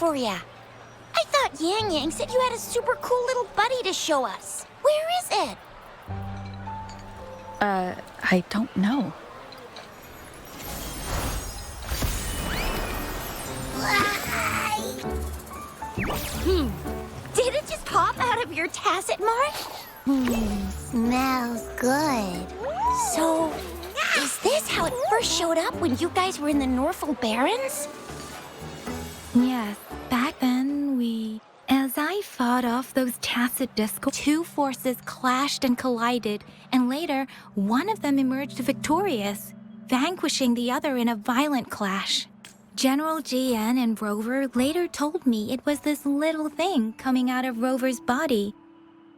for ya. I thought Yang Yang said you had a super cool little buddy to show us. Where is it? I don't know. Did it just pop out of your tacit mark? Smells good. So, is this how it first showed up when you guys were in the Norfolk Barrens? Yes, back then As I fought off those tacit discords, two forces clashed and collided, and later, one of them emerged victorious, vanquishing the other in a violent clash. General GN and Rover later told me it was this little thing coming out of Rover's body.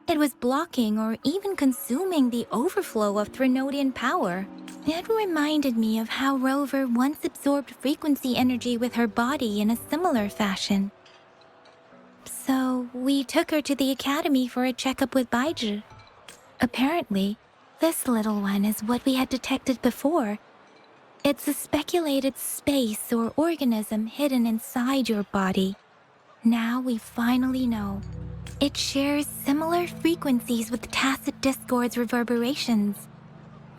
It was blocking or even consuming the overflow of Threnodian power. It reminded me of how Rover once absorbed frequency energy with her body in a similar fashion. So we took her to the academy for a checkup with Baizhi. Apparently, this little one is what we had detected before. It's a speculated space or organism hidden inside your body. Now we finally know. It shares similar frequencies with tacit discord's reverberations.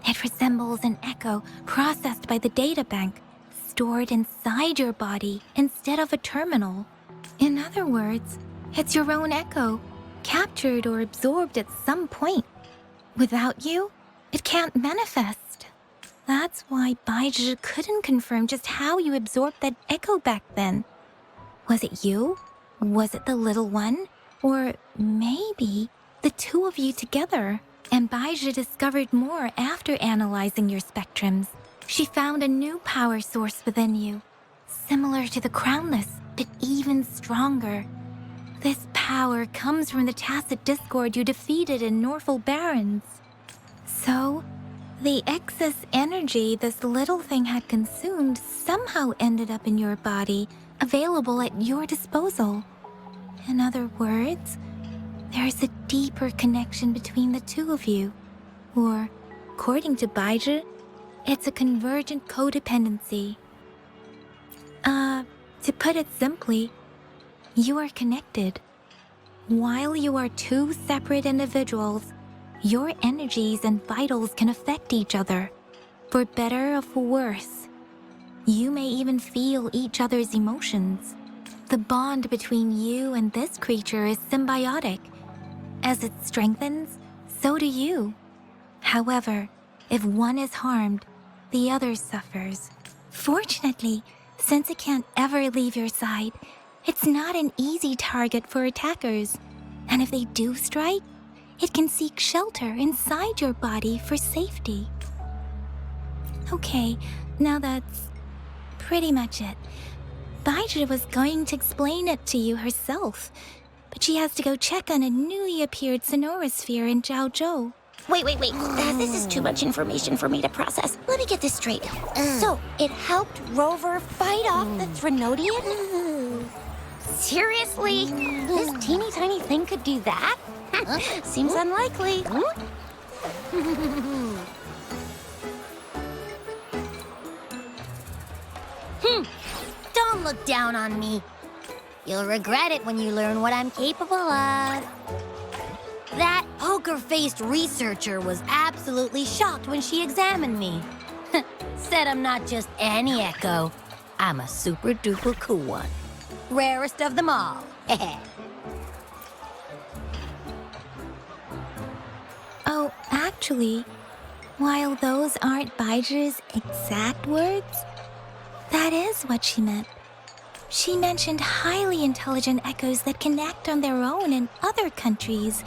It resembles an echo processed by the data bank, stored inside your body instead of a terminal. In other words, it's your own echo, captured or absorbed at some point. Without you, it can't manifest. That's why Baizhi couldn't confirm just how you absorbed that echo back then. Was it you? Was it the little one? Or maybe the two of you together? And Baizhi discovered more after analyzing your spectrums. She found a new power source within you, similar to the Crownless, but even stronger. This power comes from the tacit discord you defeated in Norfolk Barrens. So, the excess energy this little thing had consumed somehow ended up in your body, available at your disposal. In other words, there's a deeper connection between the two of you. Or, according to Baizhi, it's a convergent codependency. To put it simply, you are connected. While you are two separate individuals, your energies and vitals can affect each other, for better or for worse. You may even feel each other's emotions. The bond between you and this creature is symbiotic. As it strengthens, so do you. However, if one is harmed, the other suffers. Fortunately, since it can't ever leave your side, it's not an easy target for attackers. And if they do strike, it can seek shelter inside your body for safety. Okay, now that's pretty much it. Baizhi was going to explain it to you herself, but she has to go check on a newly appeared sonorosphere in Zhaozhou. Wait. This is too much information for me to process. Let me get this straight. So, it helped Rover fight off the Threnodian? Seriously? This teeny tiny thing could do that? Seems unlikely. Don't look down on me. You'll regret it when you learn what I'm capable of. That poker-faced researcher was absolutely shocked when she examined me. Said I'm not just any echo. I'm a super-duper cool one. Rarest of them all. Oh, actually, while those aren't Baizhi's exact words, that is what she meant. She mentioned highly intelligent echoes that can act on their own in other countries.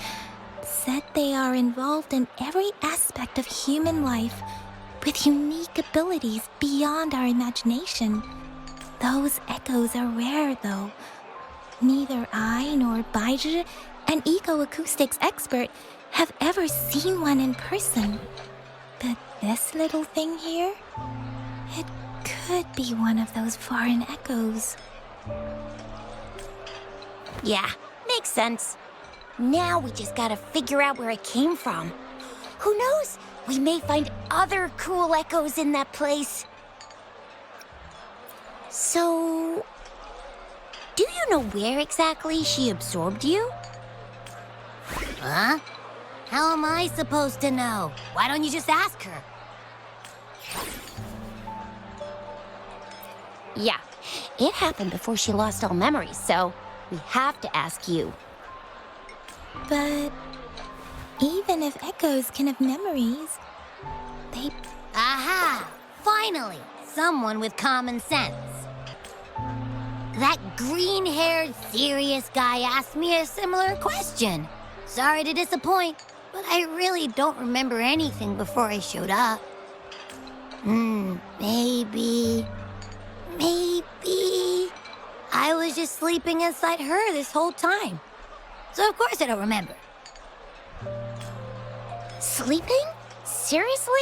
Said they are involved in every aspect of human life with unique abilities beyond our imagination. Those echoes are rare, though. Neither I nor Baizhi, an eco-acoustics expert, have ever seen one in person. But this little thing here, it could be one of those foreign echoes. Yeah, makes sense. Now we just gotta figure out where it came from. Who knows? We may find other cool echoes in that place. So, do you you know where exactly she absorbed you? Huh? How am I supposed to know? Why don't you just ask her? Yeah, it happened before she lost all memories, so we have to ask you. But even if echoes can have memories, they... Aha! Finally! Someone with common sense. That green-haired, serious guy asked me a similar question. Sorry to disappoint, but I really don't remember anything before I showed up. Maybe I was just sleeping inside her this whole time. So of course I don't remember. Sleeping? Seriously?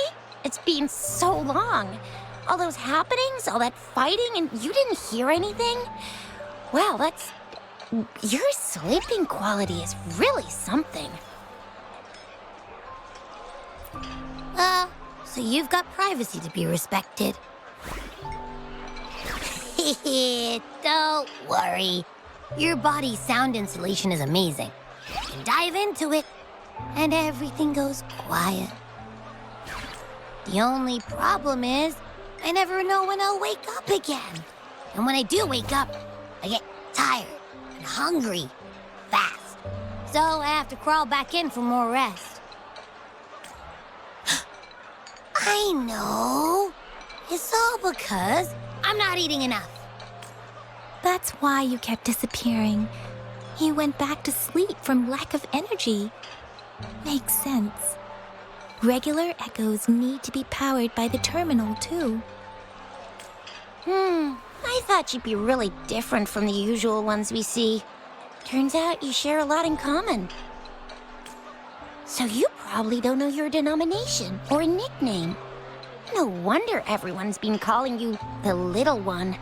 It's been so long. All those happenings, all that fighting, and you didn't hear anything? Wow, your sleeping quality is really something. So you've got privacy to be respected. Don't worry. Your body's sound insulation is amazing. You can dive into it, and everything goes quiet. The only problem is, I never know when I'll wake up again. And when I do wake up, I get tired and hungry fast. So I have to crawl back in for more rest. I know. It's all because I'm not eating enough. That's why you kept disappearing. You went back to sleep from lack of energy. Makes sense. Regular echoes need to be powered by the terminal, too. I thought you'd be really different from the usual ones we see. Turns out you share a lot in common. So you probably don't know your denomination or a nickname. No wonder everyone's been calling you the Little One.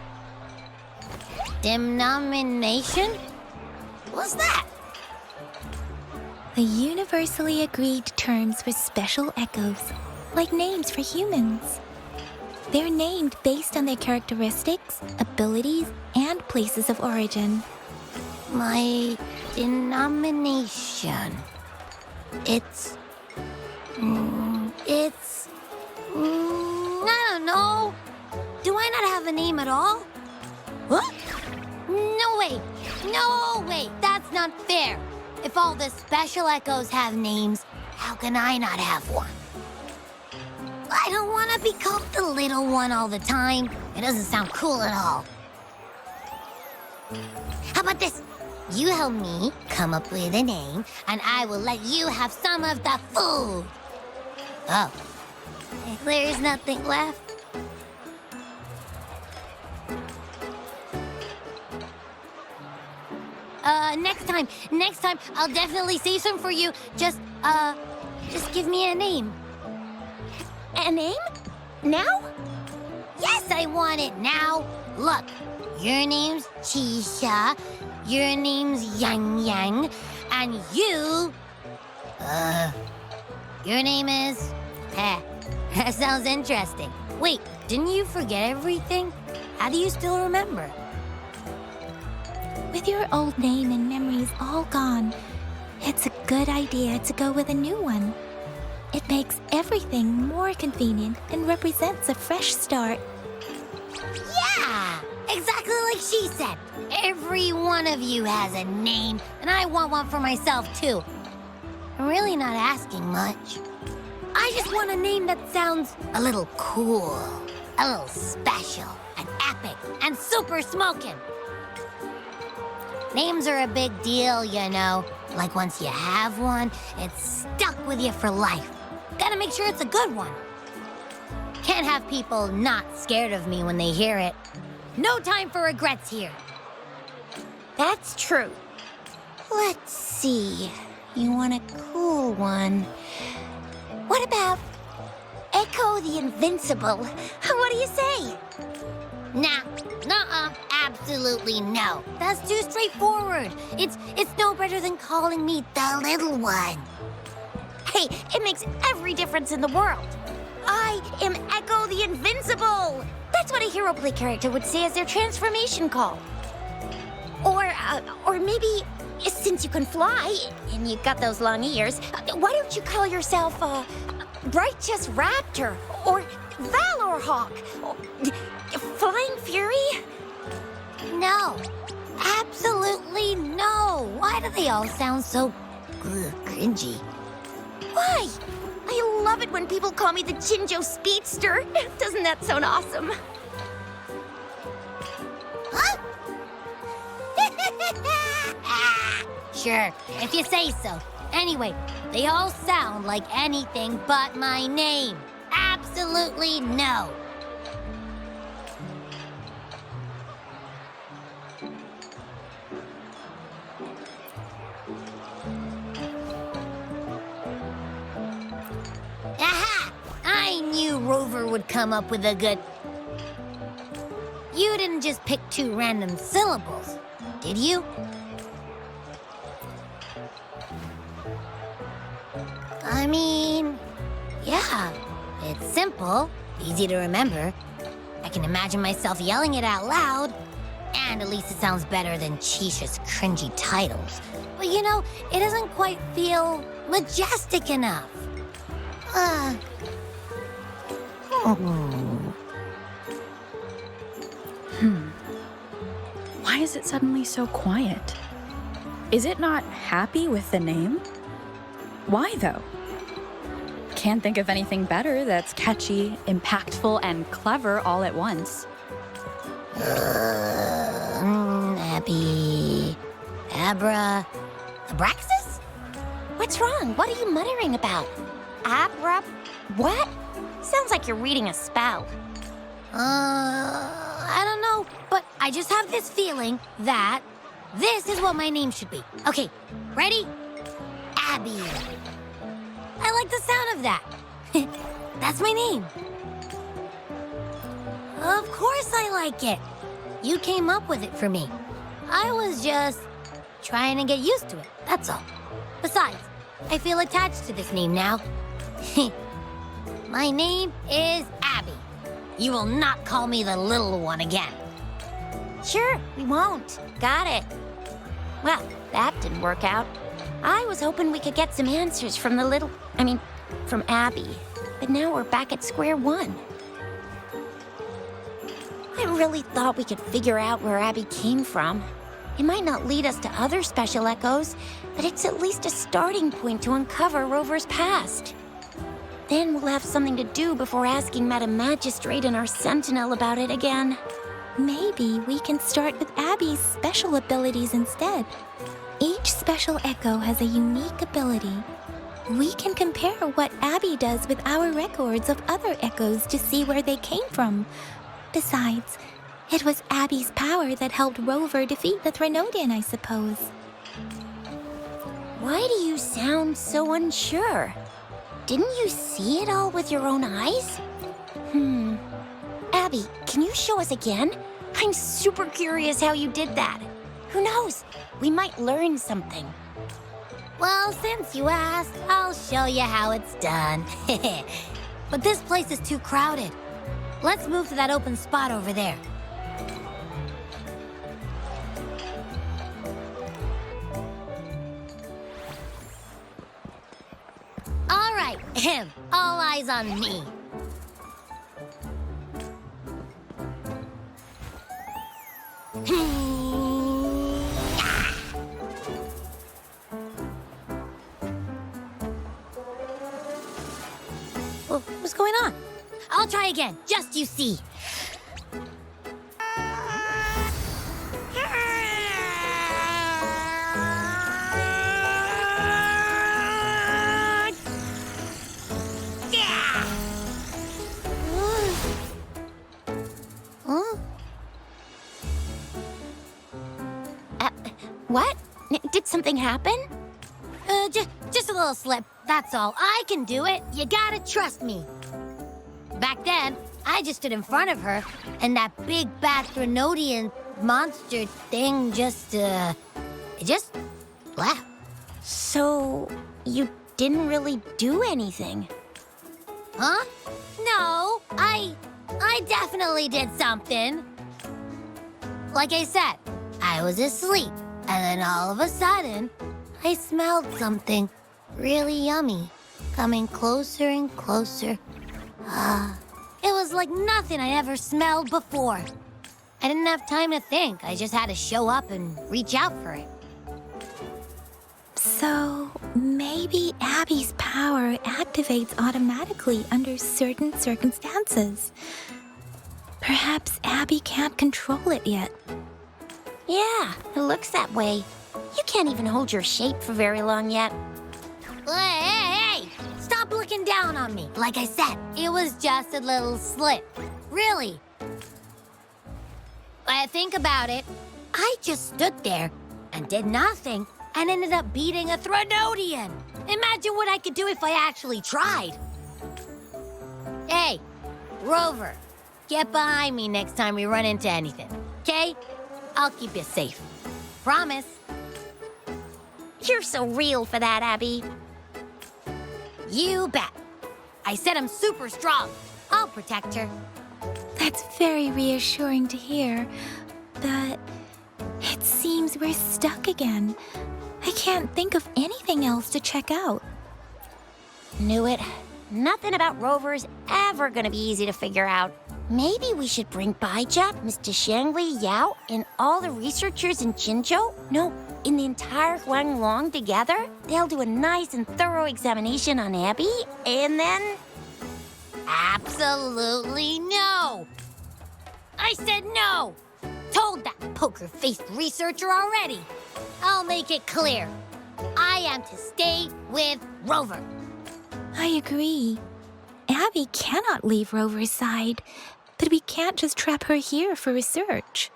Denomination? What's that? The universally agreed terms for special echoes, like names for humans. They're named based on their characteristics, abilities, and places of origin. My denomination. It's... I don't know. Do I not have a name at all? What? No way. That's not fair. If all the special echoes have names, how can I not have one? I don't want to be called the little one all the time. It doesn't sound cool at all. How about this? You help me come up with a name, and I will let you have some of the food. Oh, there's nothing left. Next time, I'll definitely save some for you. Just give me a name. A name? Now? Yes, I want it now. Look, your name's Chisha, your name's Yang Yang, and your name is... that sounds interesting. Wait, didn't you forget everything? How do you still remember? With your old name and memories all gone, it's a good idea to go with a new one. It makes everything more convenient and represents a fresh start. Yeah, exactly like she said. Every one of you has a name, and I want one for myself, too. I'm really not asking much. I just want a name that sounds a little cool, a little special, and epic, and super smoking. Names are a big deal, you know. Like once you have one, it's stuck with you for life. Gotta make sure it's a good one. Can't have people not scared of me when they hear it. No time for regrets here. That's true. Let's see. You want a cool one. What about Echo the Invincible? What do you say? Nah, absolutely no. That's too straightforward. It's no better than calling me the little one. Hey, it makes every difference in the world. I am Echo the Invincible. That's what a hero play character would say as their transformation call. Or Or maybe, since you can fly, and you've got those long ears, why don't you call yourself, Righteous Raptor, or Valor Hawk, or Flying Fury? No. Absolutely no. Why do they all sound so cringy? Why? I love it when people call me the Jinjo Speedster. Doesn't that sound awesome? Huh? Sure, if you say so. Anyway, they all sound like anything but my name. Absolutely no. Aha! I knew Rover would come up with a good... You didn't just pick 2 random syllables, did you? I mean, yeah, it's simple, easy to remember. I can imagine myself yelling it out loud, and at least it sounds better than Chisha's cringy titles. But you know, it doesn't quite feel majestic enough. Why is it suddenly so quiet? Is it not happy with the name? Why, though? Can't think of anything better that's catchy, impactful, and clever all at once. Abby... Abra... Abraxas? What's wrong? What are you muttering about? Abra... What? Sounds like you're reading a spell. I don't know, but I just have this feeling that this is what my name should be. Okay, ready? Abby. I like the sound of that. That's my name. Of course I like it. You came up with it for me. I was just trying to get used to it, that's all. Besides, I feel attached to this name now. My name is Abby. You will not call me the little one again. Sure, we won't. Got it. Well, that didn't work out. I was hoping we could get some answers from from Abby. But now we're back at square one. I really thought we could figure out where Abby came from. It might not lead us to other special echoes, but it's at least a starting point to uncover Rover's past. Then we'll have something to do before asking Madam Magistrate and our Sentinel about it again. Maybe we can start with Abby's special abilities instead. Each special echo has a unique ability. We can compare what Abby does with our records of other echoes to see where they came from. Besides, it was Abby's power that helped Rover defeat the Threnodian, I suppose. Why do you sound so unsure? Didn't you see it all with your own eyes? Abby, can you show us again? I'm super curious how you did that. Who knows? We might learn something. Well, since you asked, I'll show you how it's done. But this place is too crowded. Let's move to that open spot over there. All right, all eyes on me. What's going on? I'll try again, just you see. What? Did something happen? Just a little slip, that's all. I can do it. You gotta trust me. Back then, I just stood in front of her, and that big bad Threnodian monster thing just left. So, you didn't really do anything? Huh? No, I definitely did something. Like I said, I was asleep. And then all of a sudden, I smelled something really yummy, coming closer and closer. It was like nothing I'd ever smelled before. I didn't have time to think. I just had to show up and reach out for it. So, maybe Abby's power activates automatically under certain circumstances. Perhaps Abby can't control it yet. Yeah, it looks that way. You can't even hold your shape for very long yet. Hey! Stop looking down on me. Like I said, it was just a little slip. Really. Think about it. I just stood there and did nothing and ended up beating a Threnodian. Imagine what I could do if I actually tried. Hey, Rover, get behind me next time we run into anything, okay? I'll keep you safe. Promise. You're so real for that, Abby. You bet. I said I'm super strong. I'll protect her. That's very reassuring to hear, but it seems we're stuck again. I can't think of anything else to check out. Knew it. Nothing about Rover's ever gonna be easy to figure out. Maybe we should bring Baija, Mr. Changli, Yao, and all the researchers in Jinzhou? No, in the entire Huanglong together? They'll do a nice and thorough examination on Abby, and then... Absolutely no! I said no! Told that poker-faced researcher already. I'll make it clear. I am to stay with Rover. I agree. Abby cannot leave Rover's side, but we can't just trap her here for research.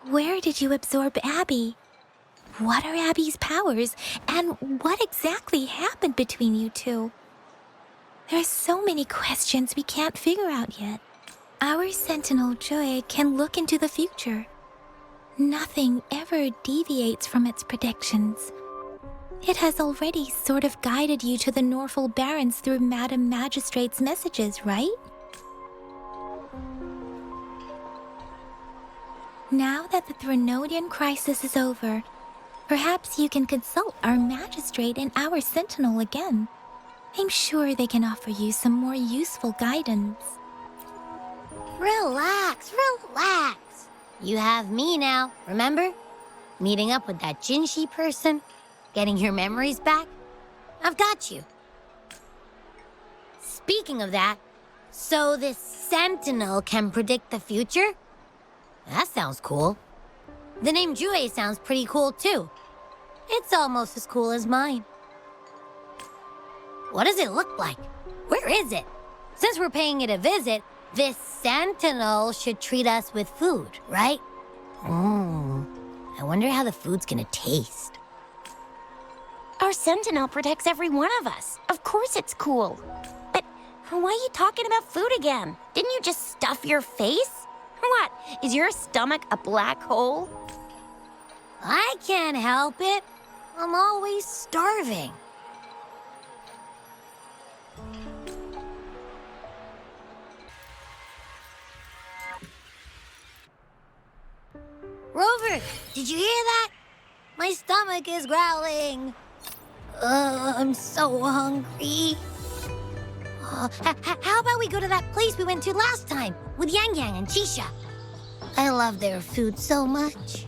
Where did you absorb Abby? What are Abby's powers, and what exactly happened between you two? There are so many questions we can't figure out yet. Our Sentinel Joy can look into the future. Nothing ever deviates from its predictions. It has already sort of guided you to the Norfolk Barrens through Madam Magistrate's messages, right? Now that the Threnodian crisis is over, perhaps you can consult our Magistrate and our Sentinel again. I'm sure they can offer you some more useful guidance. Relax, relax. You have me now, remember? Meeting up with that Jinhsi person, getting your memories back. I've got you. Speaking of that, so this Sentinel can predict the future? That sounds cool. The name Jue sounds pretty cool too. It's almost as cool as mine. What does it look like? Where is it? Since we're paying it a visit, this Sentinel should treat us with food, right? I wonder how the food's gonna taste. Our Sentinel protects every one of us. Of course it's cool. But why are you talking about food again? Didn't you just stuff your face? What? Is your stomach a black hole? I can't help it. I'm always starving. Rover, did you hear that? My stomach is growling. I'm so hungry. How about we go to that place we went to last time with Yang Yang and Chisha? I love their food so much.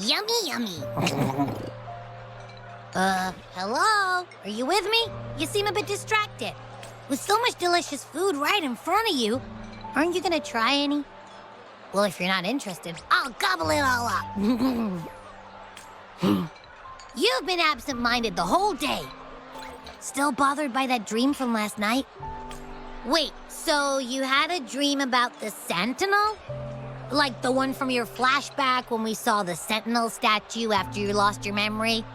Yummy, yummy. Hello? Are you with me? You seem a bit distracted. With so much delicious food right in front of you, aren't you gonna try any? Well, if you're not interested, I'll gobble it all up. You've been absent-minded the whole day. Still bothered by that dream from last night? Wait, so you had a dream about the Sentinel? Like the one from your flashback when we saw the Sentinel statue after you lost your memory?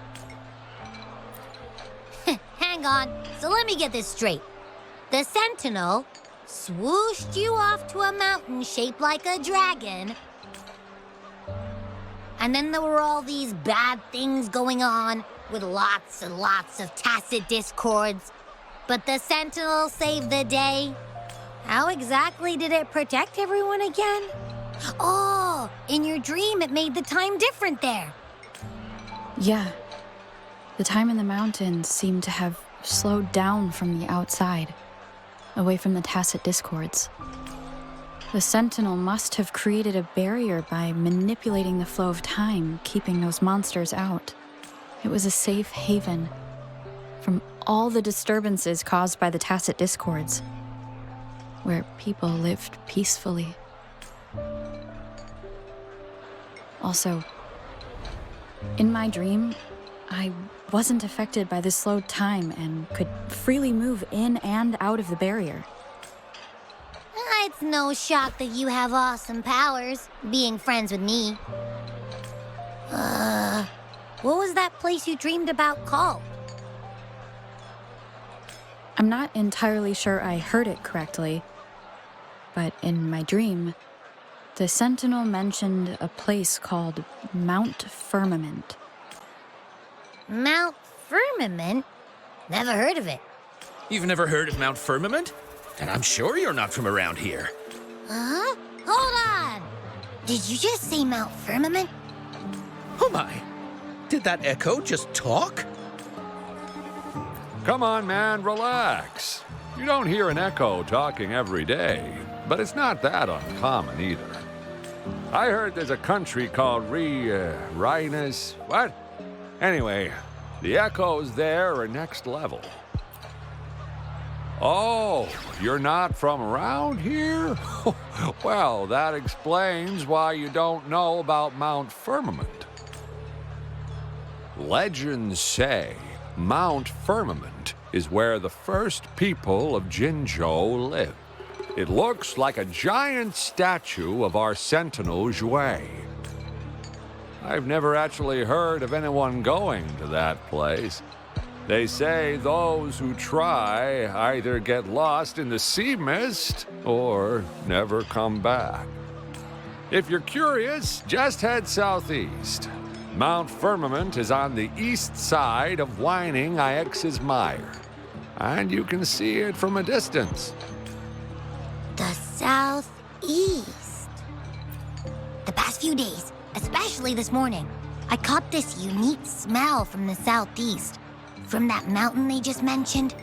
Hang on, so let me get this straight. The Sentinel swooshed you off to a mountain shaped like a dragon. And then there were all these bad things going on with lots and lots of tacit discords. But the Sentinel saved the day. How exactly did it protect everyone again? Oh, in your dream it made the time different there. Yeah. The time in the mountains seemed to have slowed down from the outside, away from the tacit discords. The Sentinel must have created a barrier by manipulating the flow of time, keeping those monsters out. It was a safe haven from all the disturbances caused by the tacit discords, where people lived peacefully. Also, in my dream, I wasn't affected by the slowed time and could freely move in and out of the barrier. It's no shock that you have awesome powers, being friends with me. What was that place you dreamed about called? I'm not entirely sure I heard it correctly, but in my dream, the Sentinel mentioned a place called Mount Firmament. Mount Firmament? Never heard of it. You've never heard of Mount Firmament? And I'm sure you're not from around here. Huh? Hold on! Did you just say Mount Firmament? Oh my! Did that echo just talk? Come on, man, relax. You don't hear an echo talking every day, but it's not that uncommon either. I heard there's a country called Rhinus. What? Anyway, the echoes there are next level. Oh, you're not from around here? Well, that explains why you don't know about Mount Firmament. Legends say Mount Firmament is where the first people of Jinzhou lived. It looks like a giant statue of our Sentinel Jue. I've never actually heard of anyone going to that place. They say those who try either get lost in the sea mist or never come back. If you're curious, just head southeast. Mount Firmament is on the east side of whining Ix's Mire, and you can see it from a distance. The southeast. The past few days, especially this morning, I caught this unique smell from the southeast. From that mountain they just mentioned.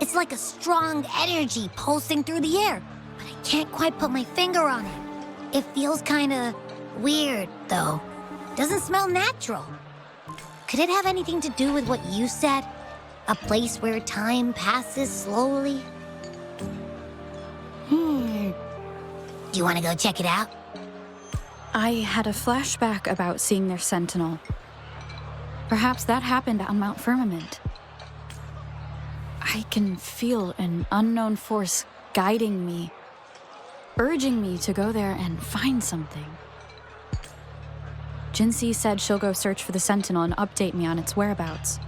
It's like a strong energy pulsing through the air, but I can't quite put my finger on it. It feels kinda weird, though. Doesn't smell natural. Could it have anything to do with what you said? A place where time passes slowly? Do you want to go check it out? I had a flashback about seeing their Sentinel. Perhaps that happened on Mount Firmament. I can feel an unknown force guiding me, urging me to go there and find something. Jinhsi said she'll go search for the Sentinel and update me on its whereabouts.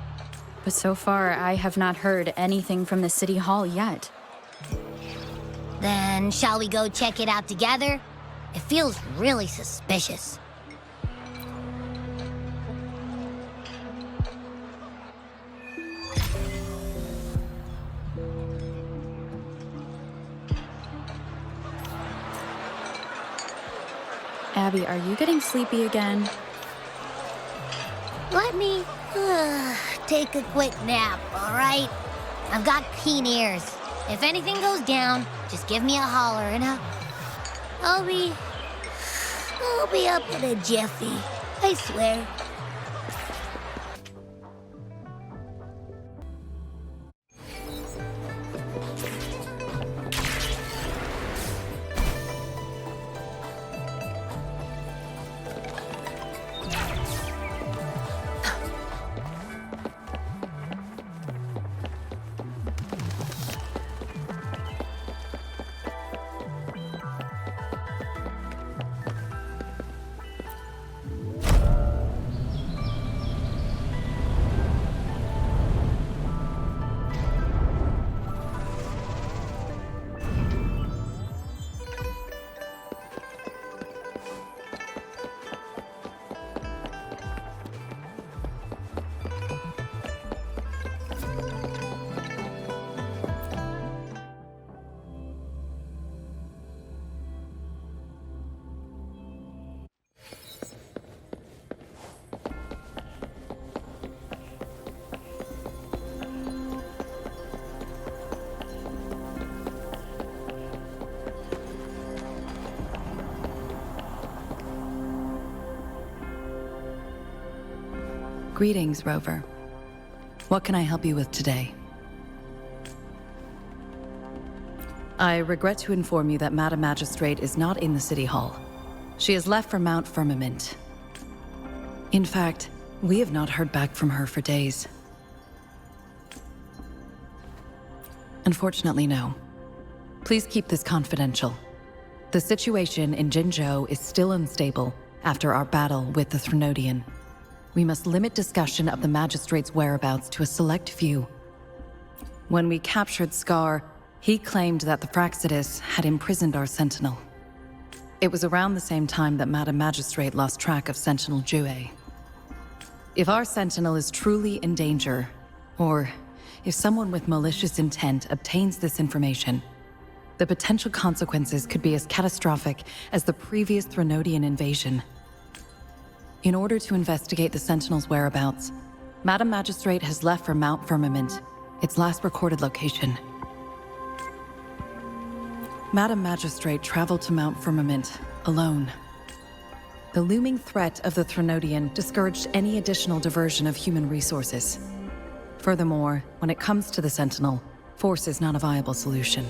But so far, I have not heard anything from the City Hall yet. Then shall we go check it out together? It feels really suspicious. Abby, are you getting sleepy again? Let me take a quick nap, all right? I've got keen ears. If anything goes down, just give me a holler and I'll be up in a jiffy, I swear. Greetings, Rover. What can I help you with today? I regret to inform you that Madam Magistrate is not in the City Hall. She has left for Mount Firmament. In fact, we have not heard back from her for days. Unfortunately, no. Please keep this confidential. The situation in Jinzhou is still unstable after our battle with the Threnodian. We must limit discussion of the Magistrate's whereabouts to a select few. When we captured Scar, he claimed that the Fractsidus had imprisoned our Sentinel. It was around the same time that Madam Magistrate lost track of Sentinel Jue. If our Sentinel is truly in danger, or if someone with malicious intent obtains this information, the potential consequences could be as catastrophic as the previous Threnodian invasion. In order to investigate the Sentinel's whereabouts, Madam Magistrate has left for Mount Firmament, its last recorded location. Madam Magistrate traveled to Mount Firmament alone. The looming threat of the Threnodian discouraged any additional diversion of human resources. Furthermore, when it comes to the Sentinel, force is not a viable solution.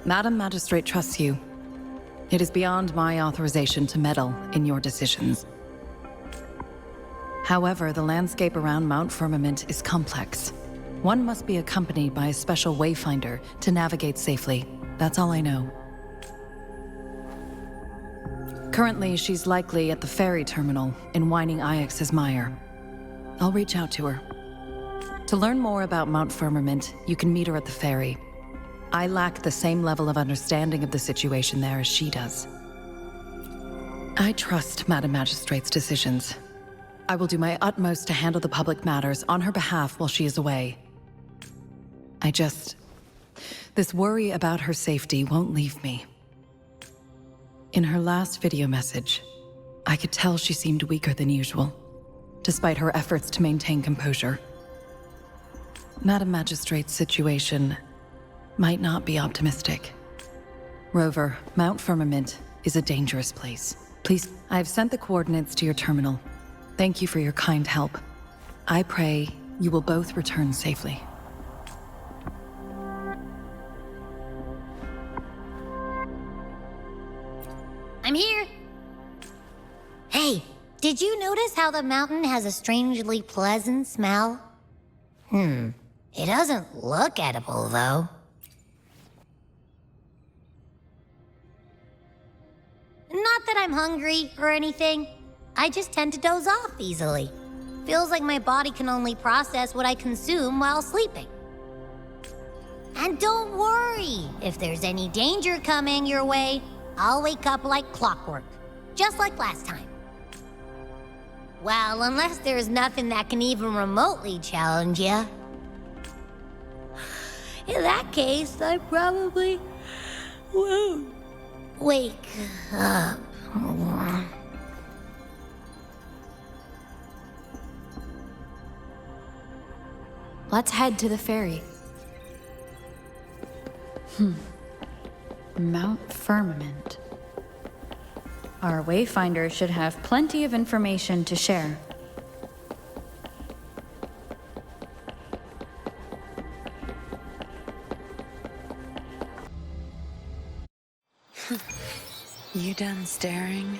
Madam Magistrate trusts you. It is beyond my authorization to meddle in your decisions. However, the landscape around Mount Firmament is complex. One must be accompanied by a special wayfinder to navigate safely. That's all I know. Currently, she's likely at the ferry terminal in Whining Ix's Mire. I'll reach out to her. To learn more about Mount Firmament, you can meet her at the ferry. I lack the same level of understanding of the situation there as she does. I trust Madam Magistrate's decisions. I will do my utmost to handle the public matters on her behalf while she is away. This worry about her safety won't leave me. In her last video message, I could tell she seemed weaker than usual, despite her efforts to maintain composure. Madam Magistrate's situation might not be optimistic. Rover, Mount Firmament is a dangerous place. Please, I've sent the coordinates to your terminal. Thank you for your kind help. I pray you will both return safely. I'm here. Hey, did you notice how the mountain has a strangely pleasant smell? It doesn't look edible, though. Not that I'm hungry or anything. I just tend to doze off easily. Feels like my body can only process what I consume while sleeping. And don't worry, if there's any danger coming your way, I'll wake up like clockwork, just like last time. Well, unless there's nothing that can even remotely challenge you. In that case, I probably won't wake up. Let's head to the ferry. Mount Firmament. Our wayfinder should have plenty of information to share. You done staring?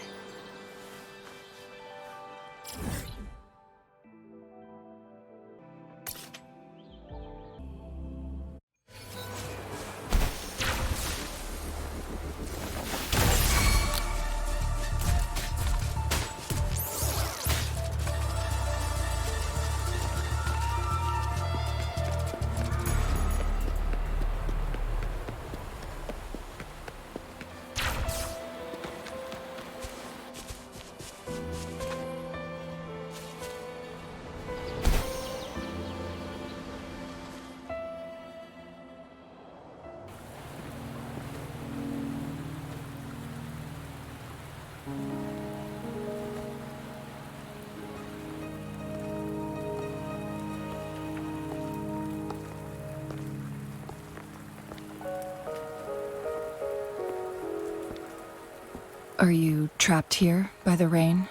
Are you trapped here by the rain?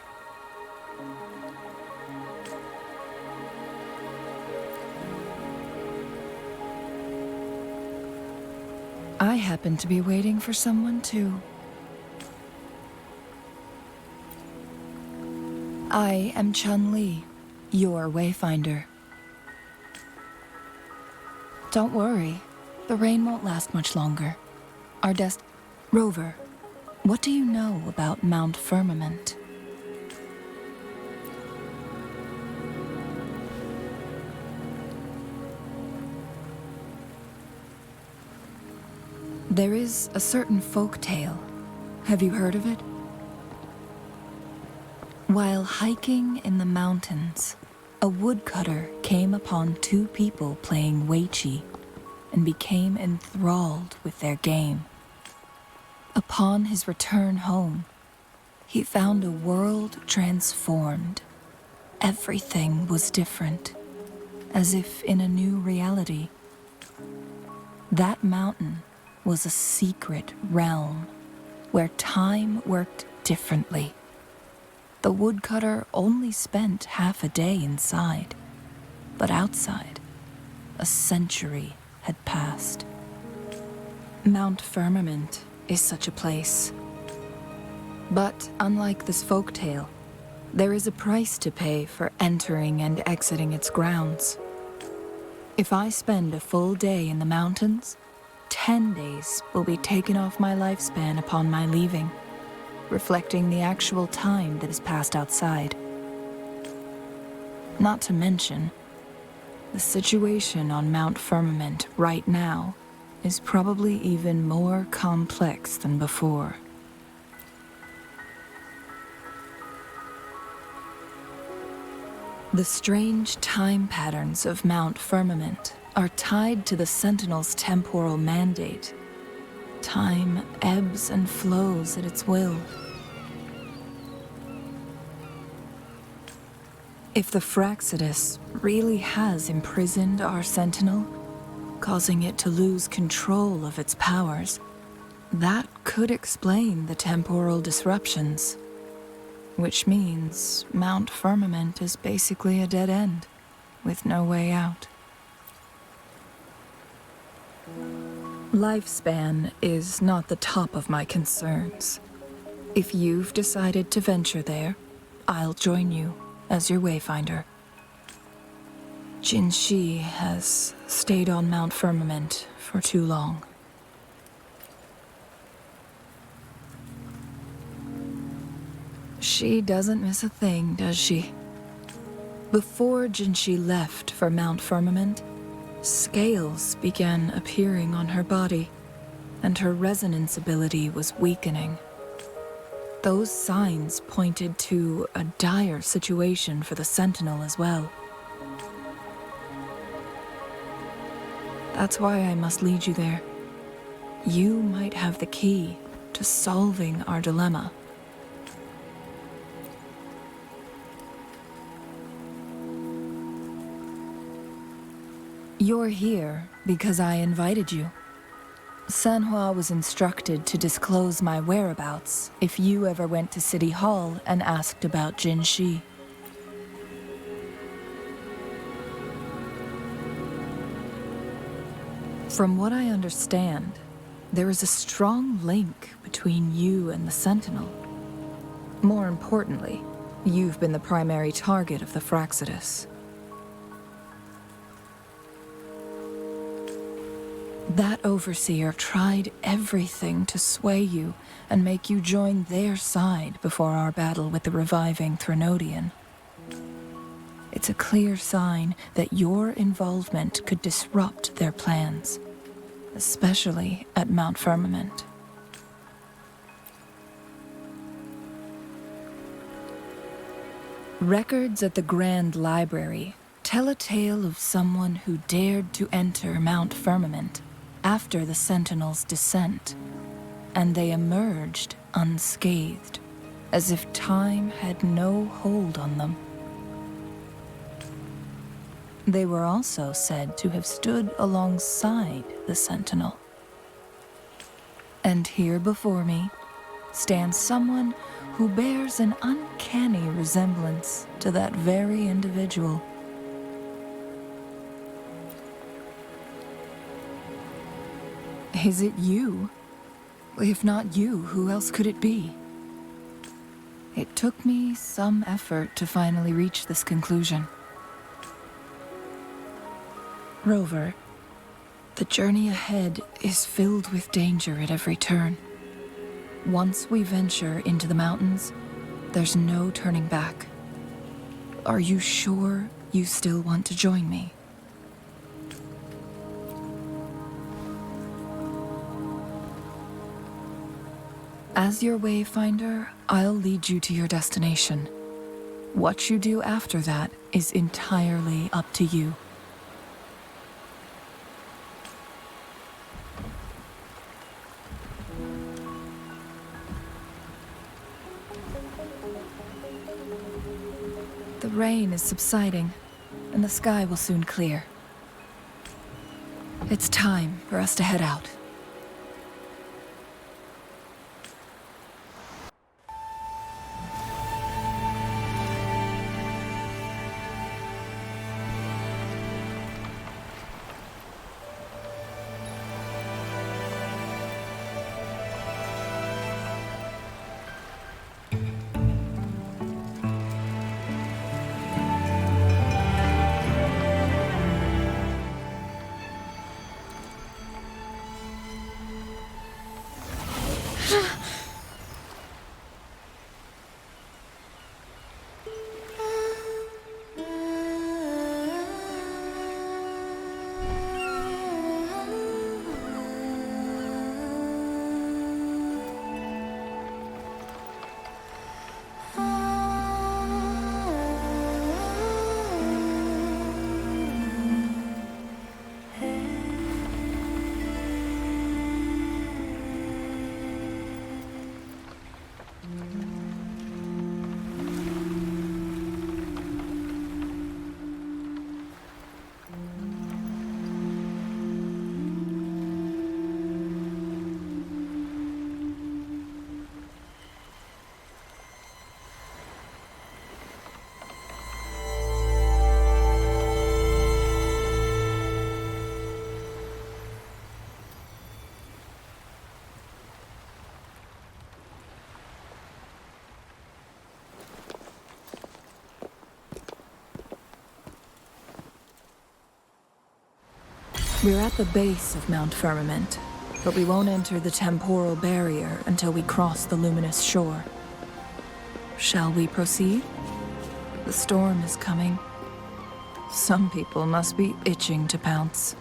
I happen to be waiting for someone too. I am Changli, your wayfinder. Don't worry, the rain won't last much longer. Our Rover, what do you know about Mount Firmament? There is a certain folk tale. Have you heard of it? While hiking in the mountains, a woodcutter came upon two people playing weiqi and became enthralled with their game. Upon his return home, he found a world transformed. Everything was different, as if in a new reality. That mountain was a secret realm where time worked differently. The woodcutter only spent half a day inside, but outside, a century had passed. Mount Firmament is such a place. But unlike this folktale, there is a price to pay for entering and exiting its grounds. If I spend a full day in the mountains, 10 days will be taken off my lifespan upon my leaving, reflecting the actual time that is passed outside. Not to mention, the situation on Mount Firmament right now is probably even more complex than before. The strange time patterns of Mount Firmament are tied to the Sentinel's temporal mandate. Time ebbs and flows at its will. If the Fractsidus really has imprisoned our Sentinel, causing it to lose control of its powers, that could explain the temporal disruptions. Which means Mount Firmament is basically a dead end, with no way out. Lifespan is not the top of my concerns. If you've decided to venture there, I'll join you as your wayfinder. Jinhsi has stayed on Mount Firmament for too long. She doesn't miss a thing, does she? Before Jinhsi left for Mount Firmament, scales began appearing on her body, and her resonance ability was weakening. Those signs pointed to a dire situation for the Sentinel as well. That's why I must lead you there. You might have the key to solving our dilemma. You're here because I invited you. Sanhua was instructed to disclose my whereabouts if you ever went to City Hall and asked about Jinhsi. From what I understand, there is a strong link between you and the Sentinel. More importantly, you've been the primary target of the Fractsidus. That overseer tried everything to sway you and make you join their side before our battle with the reviving Threnodian. It's a clear sign that your involvement could disrupt their plans, especially at Mount Firmament. Records at the Grand Library tell a tale of someone who dared to enter Mount Firmament after the Sentinel's descent, and they emerged unscathed, as if time had no hold on them. They were also said to have stood alongside the Sentinel. And here before me stands someone who bears an uncanny resemblance to that very individual. Is it you? If not you, who else could it be? It took me some effort to finally reach this conclusion. Rover, the journey ahead is filled with danger at every turn. Once we venture into the mountains, there's no turning back. Are you sure you still want to join me? As your wayfinder, I'll lead you to your destination. What you do after that is entirely up to you. The rain is subsiding, and the sky will soon clear. It's time for us to head out. We're at the base of Mount Firmament, but we won't enter the Temporal Barrier until we cross the luminous shore. Shall we proceed? The storm is coming. Some people must be itching to pounce.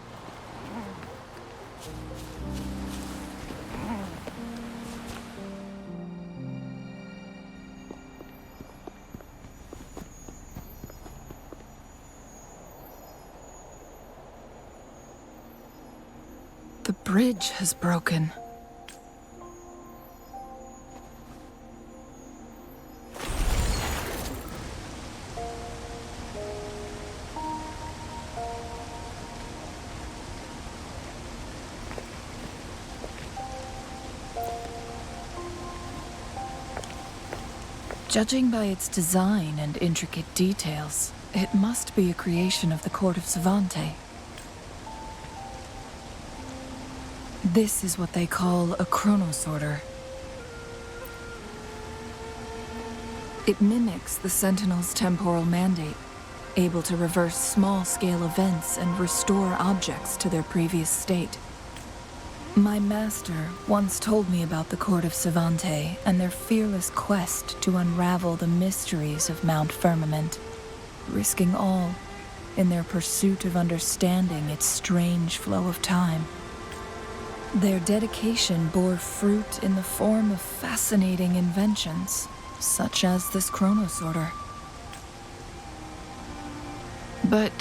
The bridge has broken. Judging by its design and intricate details, it must be a creation of the Court of Savante. This is what they call a Chronosorter. It mimics the Sentinel's temporal mandate, able to reverse small-scale events and restore objects to their previous state. My master once told me about the Court of Savante and their fearless quest to unravel the mysteries of Mount Firmament, risking all in their pursuit of understanding its strange flow of time. Their dedication bore fruit in the form of fascinating inventions, such as this Chronosorter. But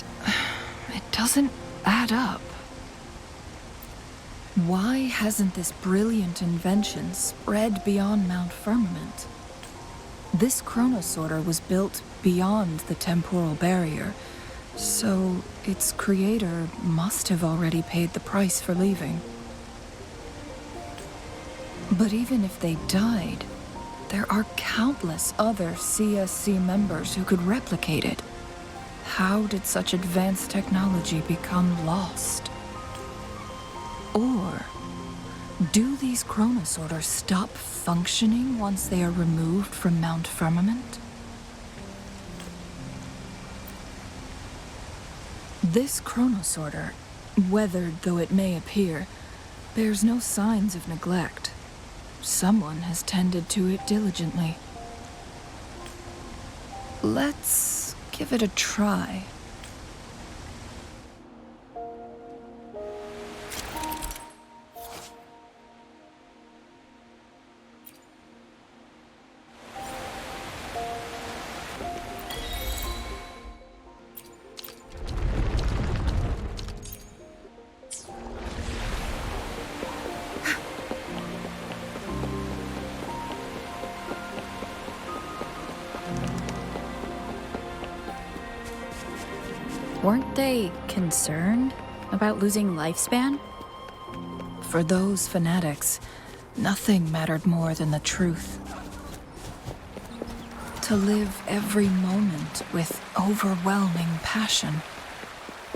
it doesn't add up. Why hasn't this brilliant invention spread beyond Mount Firmament? This Chronosorter was built beyond the Temporal Barrier, so its creator must have already paid the price for leaving. But even if they died, there are countless other CSC members who could replicate it. How did such advanced technology become lost? Or do these Chronosorters stop functioning once they are removed from Mount Firmament? This Chronosorter, weathered though it may appear, bears no signs of neglect. Someone has tended to it diligently. Let's give it a try. Weren't they concerned about losing lifespan? For those fanatics, nothing mattered more than the truth. To live every moment with overwhelming passion.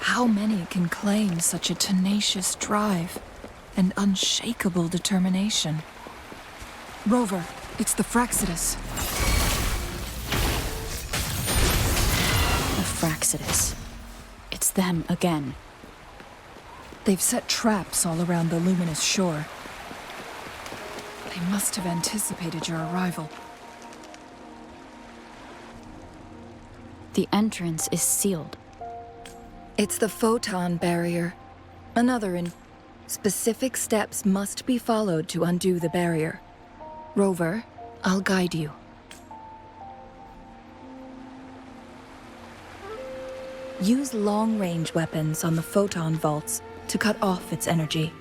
How many can claim such a tenacious drive and unshakable determination? Rover, it's the Fractsidus. The Fractsidus. It's them again. They've set traps all around the luminous shore. They must have anticipated your arrival. The entrance is sealed. It's the Photon Barrier. Specific steps must be followed to undo the barrier. Rover, I'll guide you. Use long-range weapons on the Photonvaults to cut off its energy.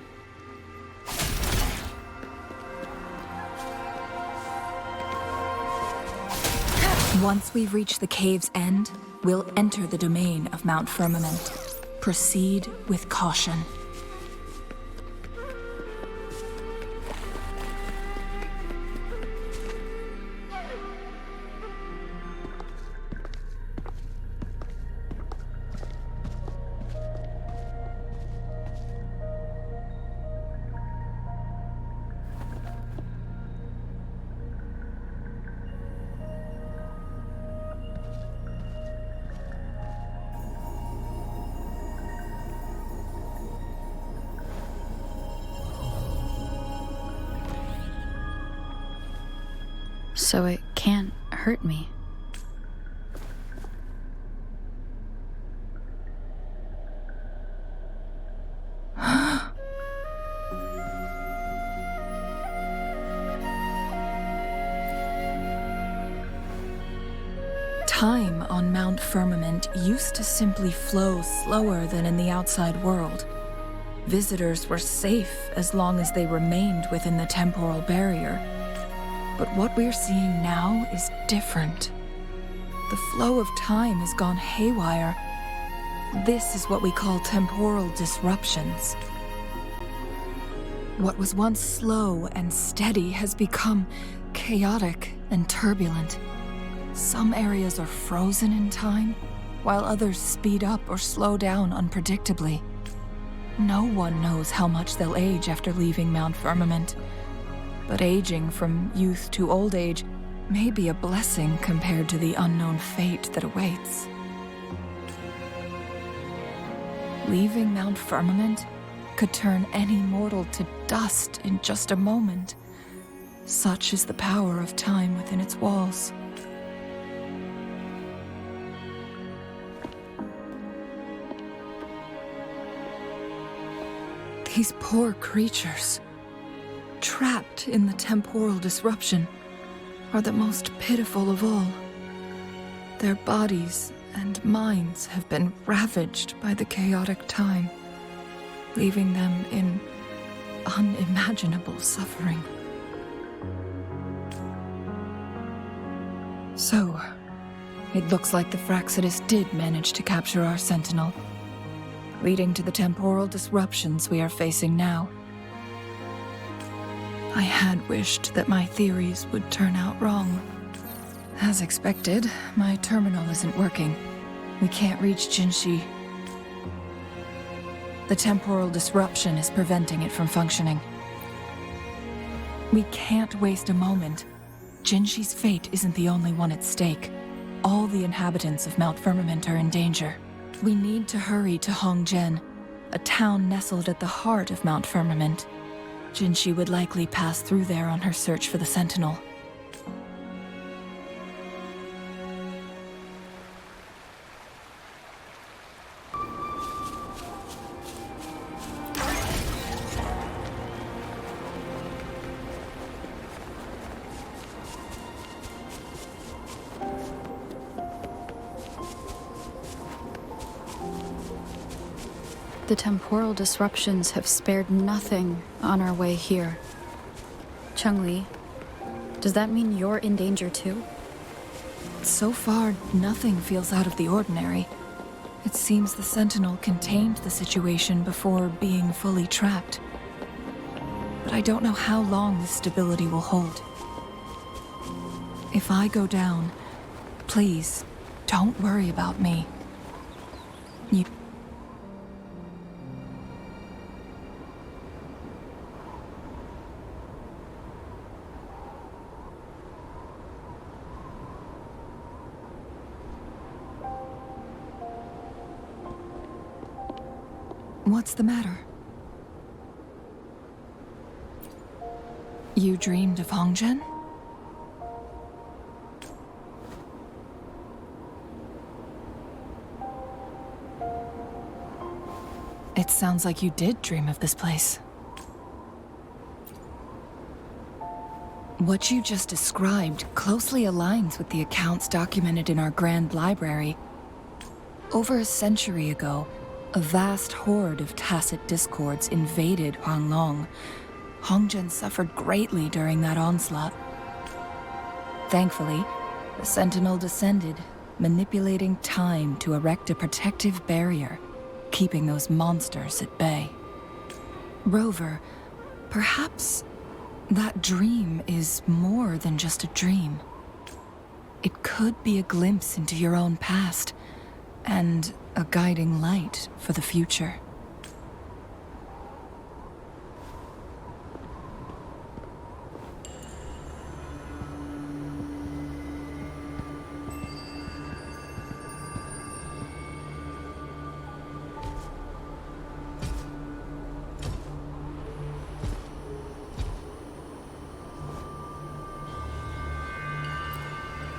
Once we've reached the cave's end, we'll enter the domain of Mount Firmament. Proceed with caution. So it can't hurt me. Time on Mount Firmament used to simply flow slower than in the outside world. Visitors were safe as long as they remained within the temporal barrier. But what we're seeing now is different. The flow of time has gone haywire. This is what we call temporal disruptions. What was once slow and steady has become chaotic and turbulent. Some areas are frozen in time, while others speed up or slow down unpredictably. No one knows how much they'll age after leaving Mount Firmament. But aging from youth to old age may be a blessing compared to the unknown fate that awaits. Leaving Mount Firmament could turn any mortal to dust in just a moment. Such is the power of time within its walls. These poor creatures, trapped in the temporal disruption, are the most pitiful of all. Their bodies and minds have been ravaged by the chaotic time, leaving them in unimaginable suffering. So, it looks like the Fractsidus did manage to capture our sentinel, leading to the temporal disruptions we are facing now. I had wished that my theories would turn out wrong. As expected, my terminal isn't working. We can't reach Jinhsi. The temporal disruption is preventing it from functioning. We can't waste a moment. Jinhsi's fate isn't the only one at stake. All the inhabitants of Mount Firmament are in danger. We need to hurry to Hongzhen, a town nestled at the heart of Mount Firmament. Jinhsi would likely pass through there on her search for the Sentinel. The temporal disruptions have spared nothing on our way here. Changli, does that mean you're in danger too? So far, nothing feels out of the ordinary. It seems the Sentinel contained the situation before being fully trapped. But I don't know how long this stability will hold. If I go down, please, don't worry about me. What's the matter? You dreamed of Hongzhen? It sounds like you did dream of this place. What you just described closely aligns with the accounts documented in our Grand Library. Over a century ago, a vast horde of tacit discords invaded Mianloong. Hongzhen suffered greatly during that onslaught. Thankfully, the Sentinel descended, manipulating time to erect a protective barrier, keeping those monsters at bay. Rover, perhaps that dream is more than just a dream. It could be a glimpse into your own past, and a guiding light for the future.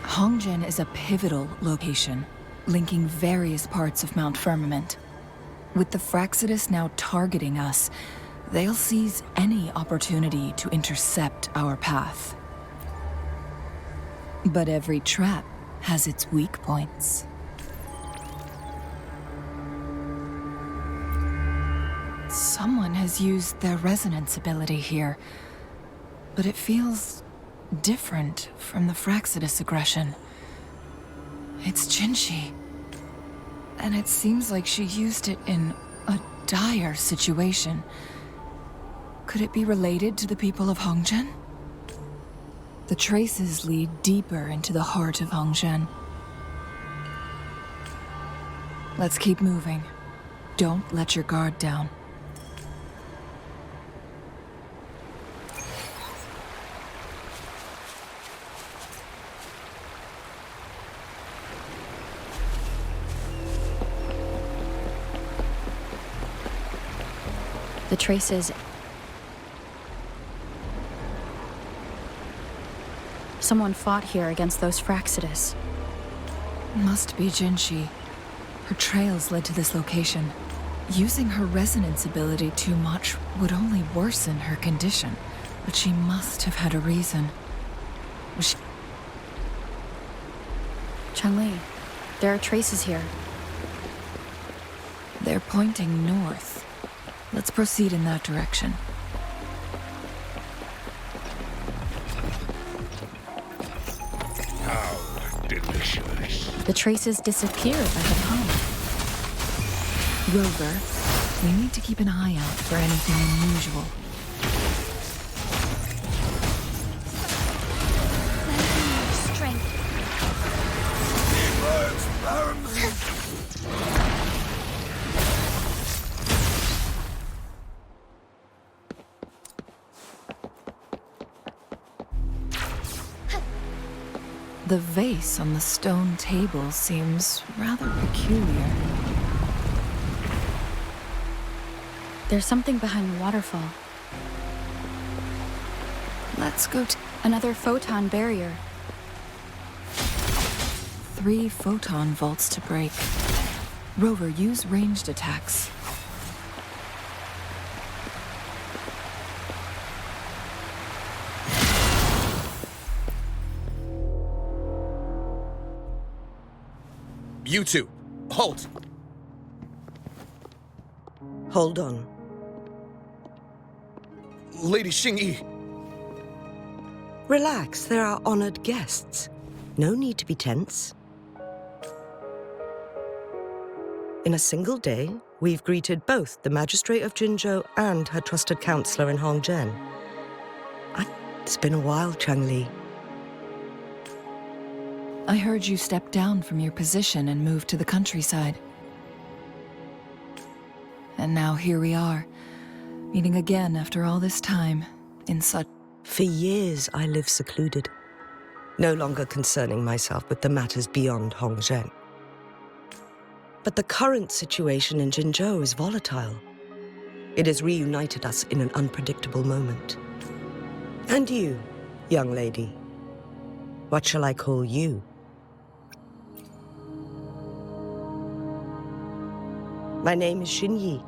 Hongzhen is a pivotal location, linking various parts of Mount Firmament. With the Fractsidus now targeting us, they'll seize any opportunity to intercept our path. But every trap has its weak points. Someone has used their resonance ability here, but it feels different from the Fractsidus aggression. It's Jinhsi. And it seems like she used it in a dire situation. Could it be related to the people of Hongzhen? The traces lead deeper into the heart of Hongzhen. Let's keep moving. Don't let your guard down. The traces... Someone fought here against those Fractsidus. Must be Jinhsi. Her trails led to this location. Using her resonance ability too much would only worsen her condition, but she must have had a reason. Changli, there are traces here. They're pointing north. Let's proceed in that direction. How delicious. The traces disappeared like a pond. Rover, we need to keep an eye out for anything unusual. The vase on the stone table seems rather peculiar. There's something behind the waterfall. Let's go to Another Photon Barrier. 3 photon vaults to break. Rover, use ranged attacks. You two, halt! Hold on. Lady Xingyi. Relax, they're our honored guests. No need to be tense. In a single day, we've greeted both the Magistrate of Jinzhou and her trusted counselor in Hongzhen. It's been a while, Changli. I heard you step down from your position and move to the countryside. And now here we are, meeting again after all this time, in such... For years, I lived secluded, no longer concerning myself with the matters beyond Hongzhen. But the current situation in Jinzhou is volatile. It has reunited us in an unpredictable moment. And you, young lady, what shall I call you? My name is Xingyi.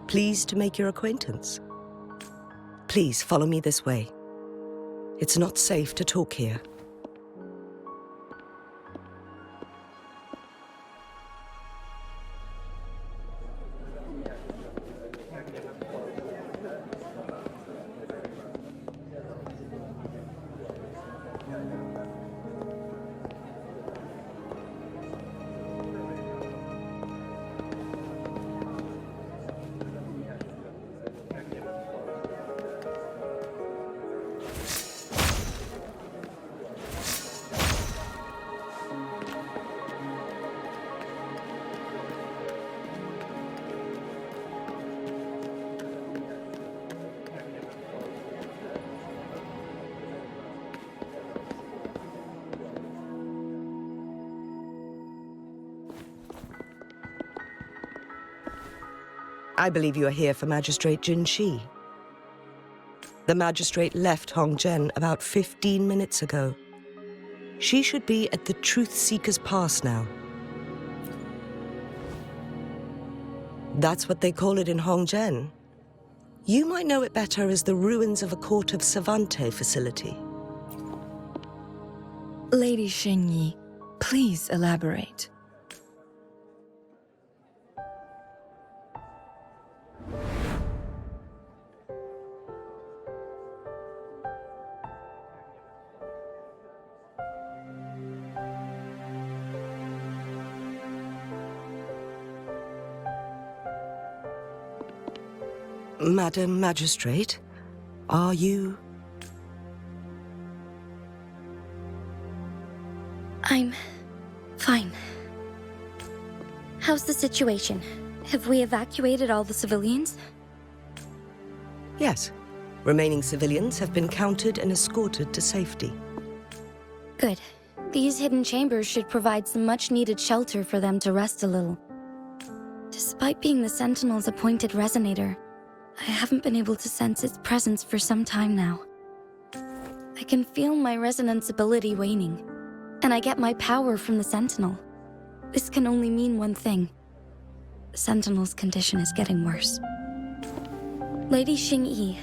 Pleased to make your acquaintance. Please follow me this way. It's not safe to talk here. I believe you are here for Magistrate Jinhsi. The magistrate left Hongzhen about 15 minutes ago. She should be at the Truthseeker's Pass now. That's what they call it in Hongzhen. You might know it better as the ruins of a Court of Savante facility. Lady Xingyi, please elaborate. Madam Magistrate, are you... I'm fine. How's the situation? Have we evacuated all the civilians? Yes. Remaining civilians have been counted and escorted to safety. Good. These hidden chambers should provide some much-needed shelter for them to rest a little. Despite being the Sentinel's appointed resonator, I haven't been able to sense its presence for some time now. I can feel my resonance ability waning, and I get my power from the Sentinel. This can only mean one thing. The Sentinel's condition is getting worse. Lady Xingyi,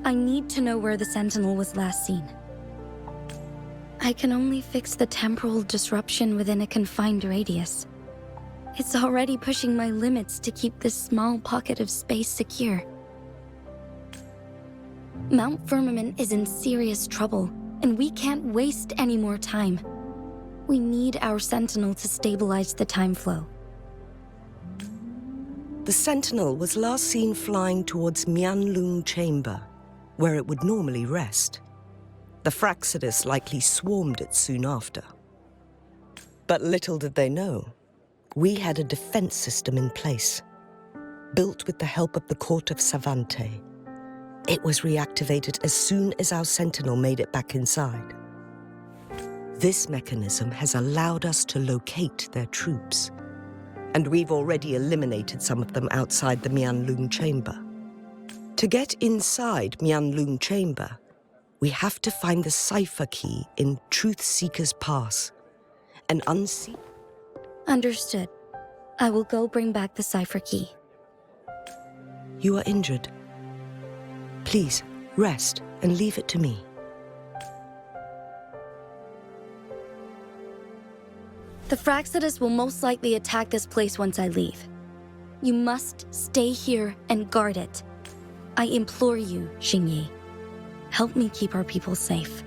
I need to know where the Sentinel was last seen. I can only fix the temporal disruption within a confined radius. It's already pushing my limits to keep this small pocket of space secure. Mount Firmament is in serious trouble, and we can't waste any more time. We need our Sentinel to stabilize the time flow. The Sentinel was last seen flying towards Mianloong Chamber, where it would normally rest. The Fractsidus likely swarmed it soon after. But little did they know, we had a defense system in place, built with the help of the Court of Savante. It was reactivated as soon as our Sentinel made it back inside. This mechanism has allowed us to locate their troops. And we've already eliminated some of them outside the Mianloong Chamber. To get inside Mianloong Chamber, we have to find the Cipher key in Truthseeker's Pass and unseat. Understood. I will go bring back the Cipher key. You are injured. Please, rest and leave it to me. The Fractsidus will most likely attack this place once I leave. You must stay here and guard it. I implore you, Xingyi. Help me keep our people safe.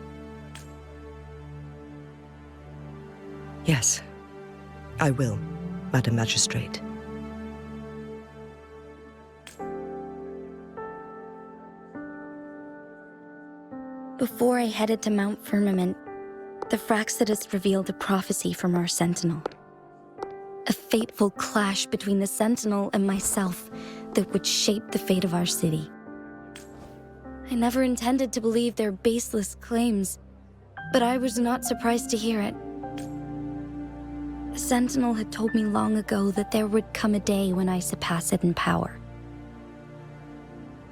Yes, I will, Madam Magistrate. Before I headed to Mount Firmament, the Fractsidus revealed a prophecy from our Sentinel. A fateful clash between the Sentinel and myself that would shape the fate of our city. I never intended to believe their baseless claims, but I was not surprised to hear it. The Sentinel had told me long ago that there would come a day when I surpass it in power.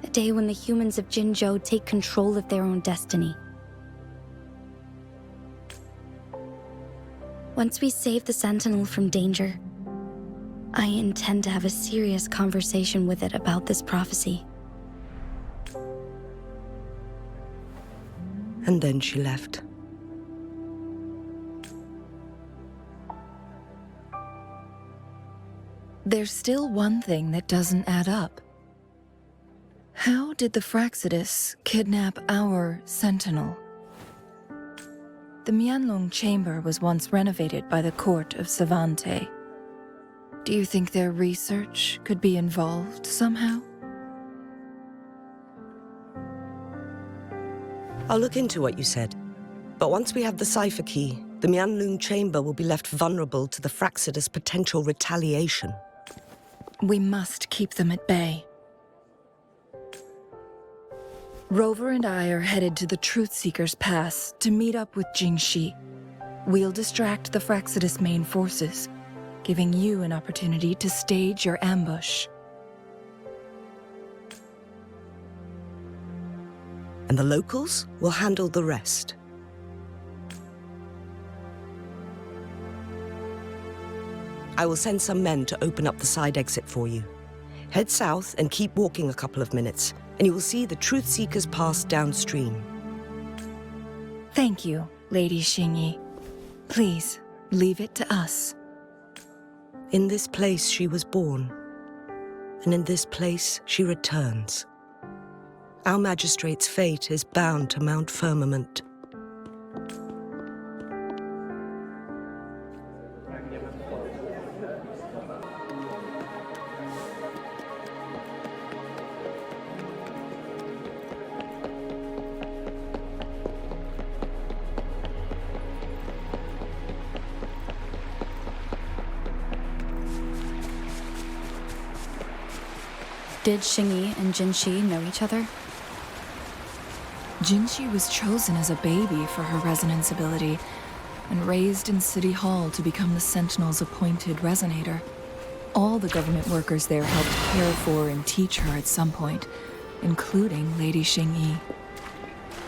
A day when the humans of Jinzhou take control of their own destiny. Once we save the Sentinel from danger, I intend to have a serious conversation with it about this prophecy. And then she left. There's still one thing that doesn't add up. How did the Fractsidus kidnap our Sentinel? The Mianloong Chamber was once renovated by the court of Savante. Do you think their research could be involved somehow? I'll look into what you said. But once we have the Cipher key, the Mianloong Chamber will be left vulnerable to the Fractsidus' potential retaliation. We must keep them at bay. Rover and I are headed to the Truthseeker's Pass to meet up with Jinhsi. We'll distract the Fractsidus' main forces, giving you an opportunity to stage your ambush. And the locals will handle the rest. I will send some men to open up the side exit for you. Head south and keep walking a couple of minutes, and you will see the Truthseeker's Pass downstream. Thank you, Lady Xingyi. Please, leave it to us. In this place she was born, and in this place she returns. Our magistrate's fate is bound to Mount Firmament. Did Xingyi and Jinhsi know each other? Jinhsi was chosen as a baby for her resonance ability and raised in City Hall to become the Sentinel's appointed resonator. All the government workers there helped care for and teach her at some point, including Lady Xingyi.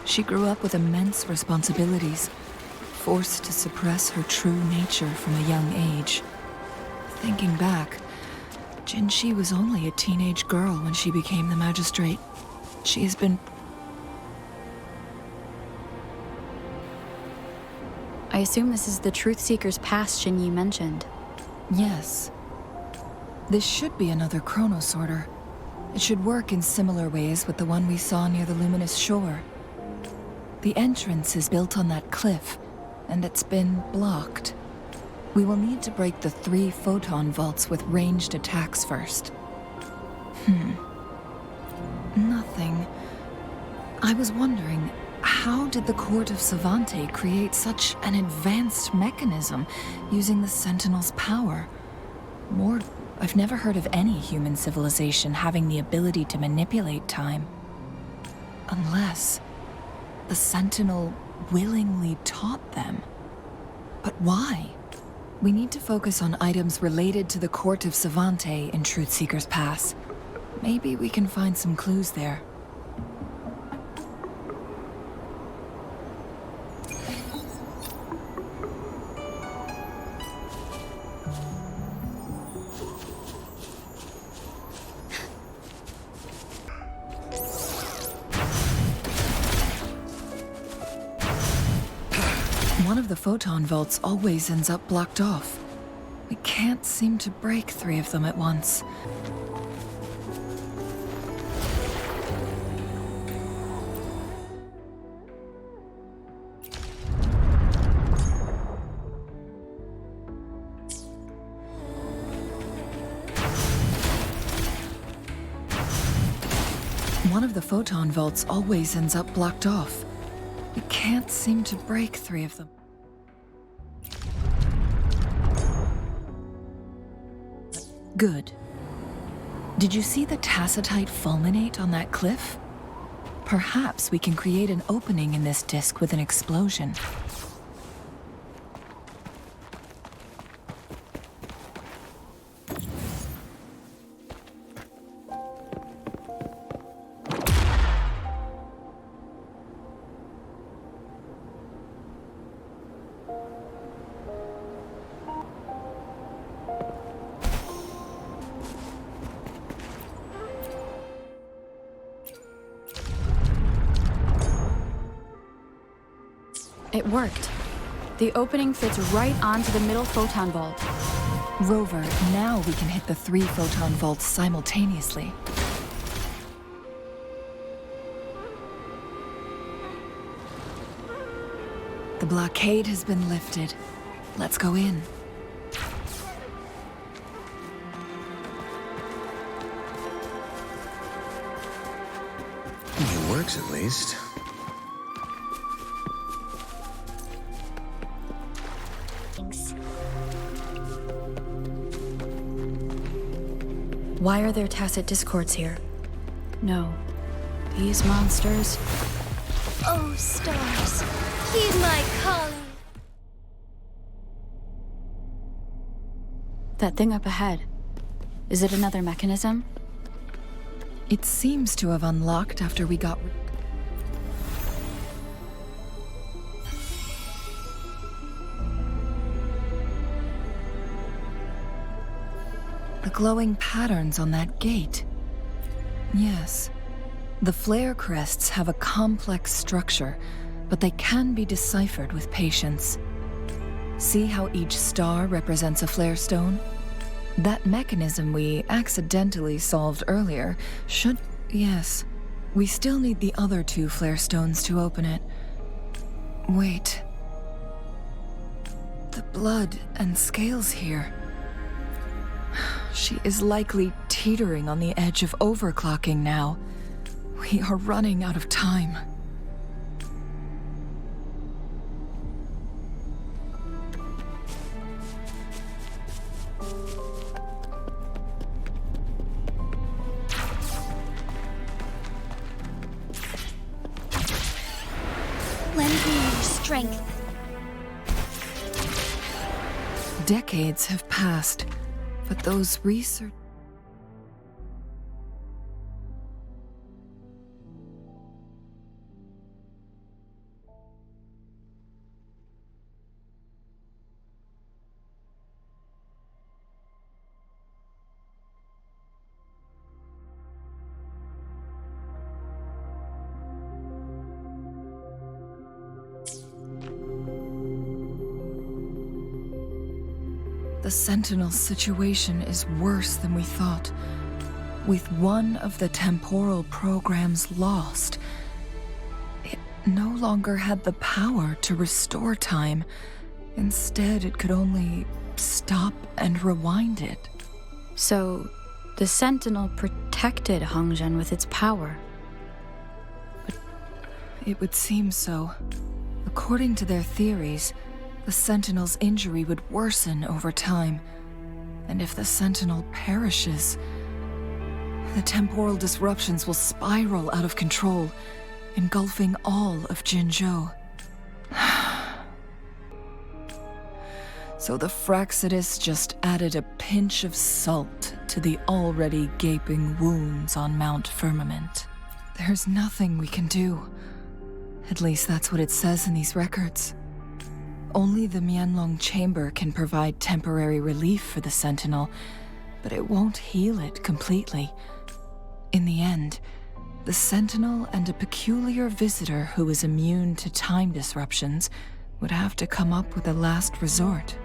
She grew up with immense responsibilities, forced to suppress her true nature from a young age. Thinking back, Jinhsi was only a teenage girl when she became the magistrate. She has been... I assume this is the Truthseeker's Pass Xingyi mentioned. Yes. This should be another Chronosorter. It should work in similar ways with the one we saw near the Luminous Shore. The entrance is built on that cliff, and it's been blocked. We will need to break the 3 Photonvaults with ranged attacks first. Nothing. I was wondering, how did the Court of Savante create such an advanced mechanism using the Sentinel's power? I've never heard of any human civilization having the ability to manipulate time. Unless the Sentinel willingly taught them. But why? We need to focus on items related to the Court of Savante in Truthseeker's Pass. Maybe we can find some clues there. One of the Photonvaults always ends up blocked off. We can't seem to break 3 of them at once. One of the Photonvaults always ends up blocked off. We can't seem to break 3 of them. Good. Did you see the Tacetite Fulminate on that cliff? Perhaps we can create an opening in this disk with an explosion. It worked. The opening fits right onto the middle photon vault. Rover, now we can hit the 3 photon vaults simultaneously. The blockade has been lifted. Let's go in. It works at least. Why are there tacit discords here? No. These monsters... Oh, stars, heed my calling. That thing up ahead. Is it another mechanism? It seems to have unlocked after we got... The glowing patterns on that gate. Yes. The flare crests have a complex structure, but they can be deciphered with patience. See how each star represents a flare stone? That mechanism we accidentally solved earlier should... Yes. We still need the other 2 flare stones to open it. Wait. The blood and scales here. She is likely teetering on the edge of overclocking now. We are running out of time. Lend me your strength. Decades have passed, but those research... The Sentinel's situation is worse than we thought. With one of the temporal programs lost, it no longer had the power to restore time. Instead, it could only stop and rewind it. So, the Sentinel protected Hongzhen with its power. It would seem so. According to their theories, the Sentinel's injury would worsen over time. And if the Sentinel perishes, the temporal disruptions will spiral out of control, engulfing all of Jinzhou. So the Fractsidus just added a pinch of salt to the already gaping wounds on Mount Firmament. There's nothing we can do. At least that's what it says in these records. Only the Mianloong Chamber can provide temporary relief for the Sentinel, but it won't heal it completely. In the end, the Sentinel and a peculiar visitor who is immune to time disruptions would have to come up with a last resort.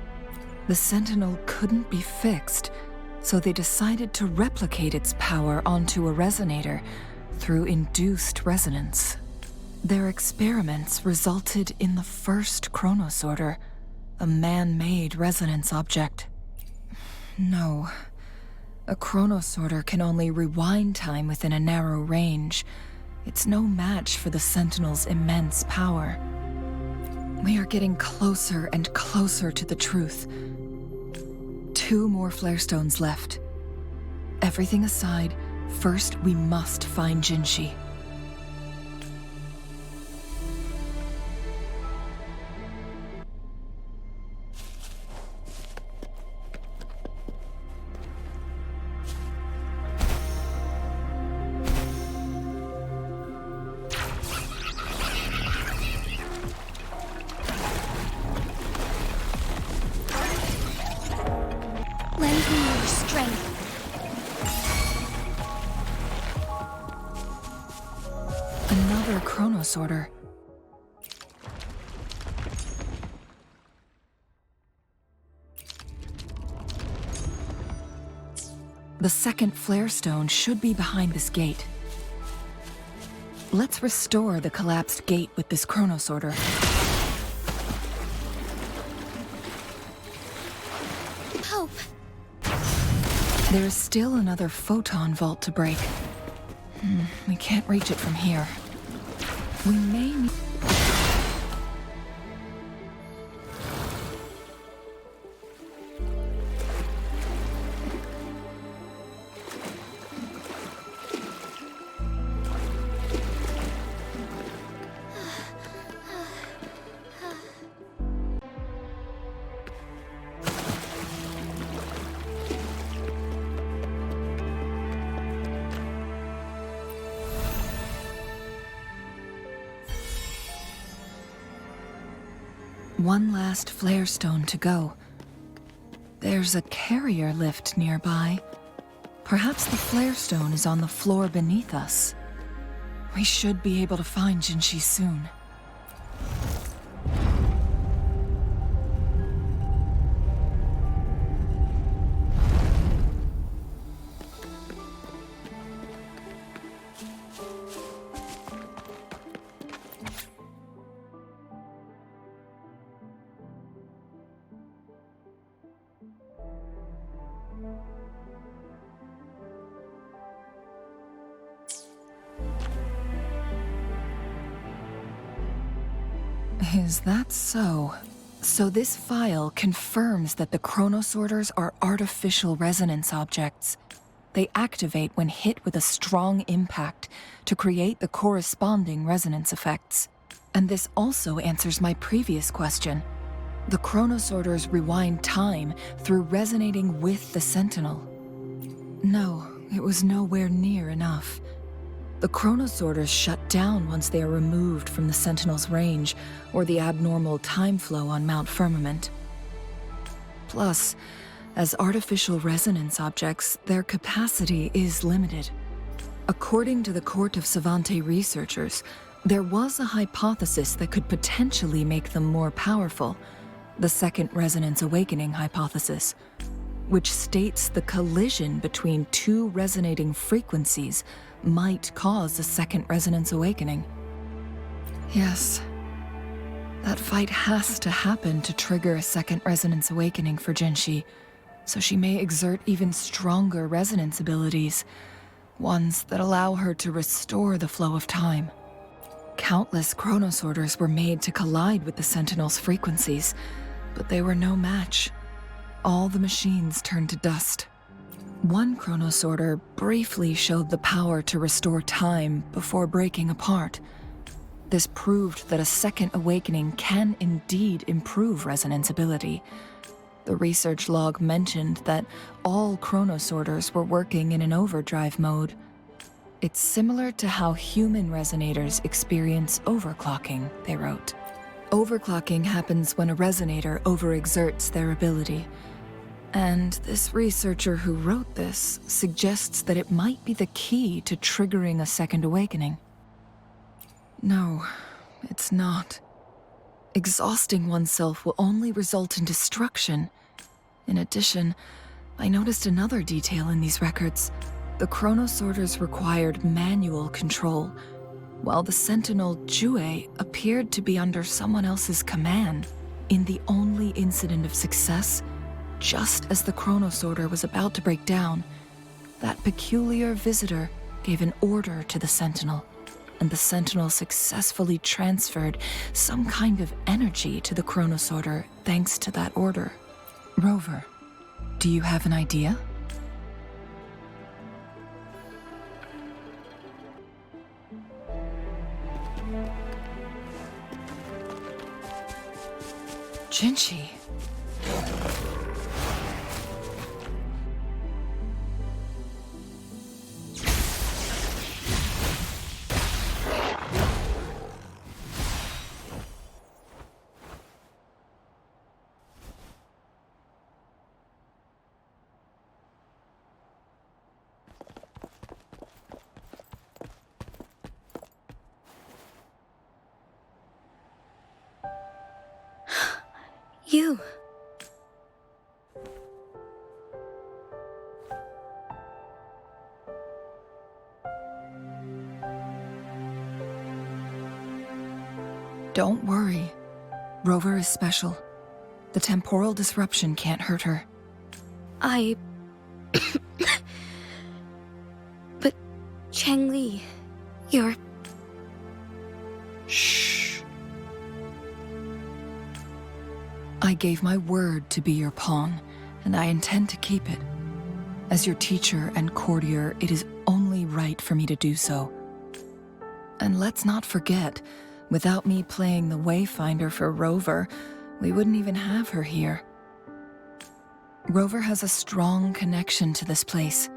The Sentinel couldn't be fixed, so they decided to replicate its power onto a resonator through induced resonance. Their experiments resulted in the first Chronosorter, a man-made resonance object. No. A Chronosorter can only rewind time within a narrow range. It's no match for the Sentinel's immense power. We are getting closer and closer to the truth. 2 more flare stones left. Everything aside, first we must find Jinhsi. Lend me your strength. Another Chronosorter. The second flare stone should be behind this gate. Let's restore the collapsed gate with this Chronosorter. Hope. There is still another Photonvault to break. We can't reach it from here. We may need... One last flare stone to go. There's a carrier lift nearby. Perhaps the flare stone is on the floor beneath us. We should be able to find Jinhsi soon. Is that so? So this file confirms that the Chronosorters are artificial resonance objects. They activate when hit with a strong impact to create the corresponding resonance effects. And this also answers my previous question. The Chronosorters rewind time through resonating with the Sentinel. No, it was nowhere near enough. The Chronosorters shut down once they are removed from the Sentinel's range or the abnormal time flow on Mount Firmament. Plus, as artificial resonance objects, their capacity is limited. According to the Court of Savante researchers, there was a hypothesis that could potentially make them more powerful, the Second Resonance Awakening hypothesis, which states the collision between 2 resonating frequencies might cause a second resonance awakening. Yes, that fight has to happen to trigger a second resonance awakening for Jinhsi, so she may exert even stronger resonance abilities, ones that allow her to restore the flow of time. Countless Chronosorters were made to collide with the Sentinel's frequencies, but they were no match. All the machines turned to dust. One Chronosorter briefly showed the power to restore time before breaking apart. This proved that a second awakening can indeed improve resonance ability. The research log mentioned that all Chronosorters were working in an overdrive mode. It's similar to how human resonators experience overclocking, they wrote. Overclocking happens when a resonator overexerts their ability. And this researcher who wrote this suggests that it might be the key to triggering a second awakening. No, it's not. Exhausting oneself will only result in destruction. In addition, I noticed another detail in these records. The Chronosorters required manual control, while the Sentinel Jue appeared to be under someone else's command. In the only incident of success, just as the Chronosorter was about to break down, that peculiar visitor gave an order to the Sentinel, and the Sentinel successfully transferred some kind of energy to the Chronosorter thanks to that order. Rover, do you have an idea? Jinhsi. You. Don't worry. Rover is special. The temporal disruption can't hurt her. But Changli, you're... Shh. I gave my word to be your pawn, and I intend to keep it. As your teacher and courtier, it is only right for me to do so. And let's not forget, without me playing the Wayfinder for Rover, we wouldn't even have her here. Rover has a strong connection to this place.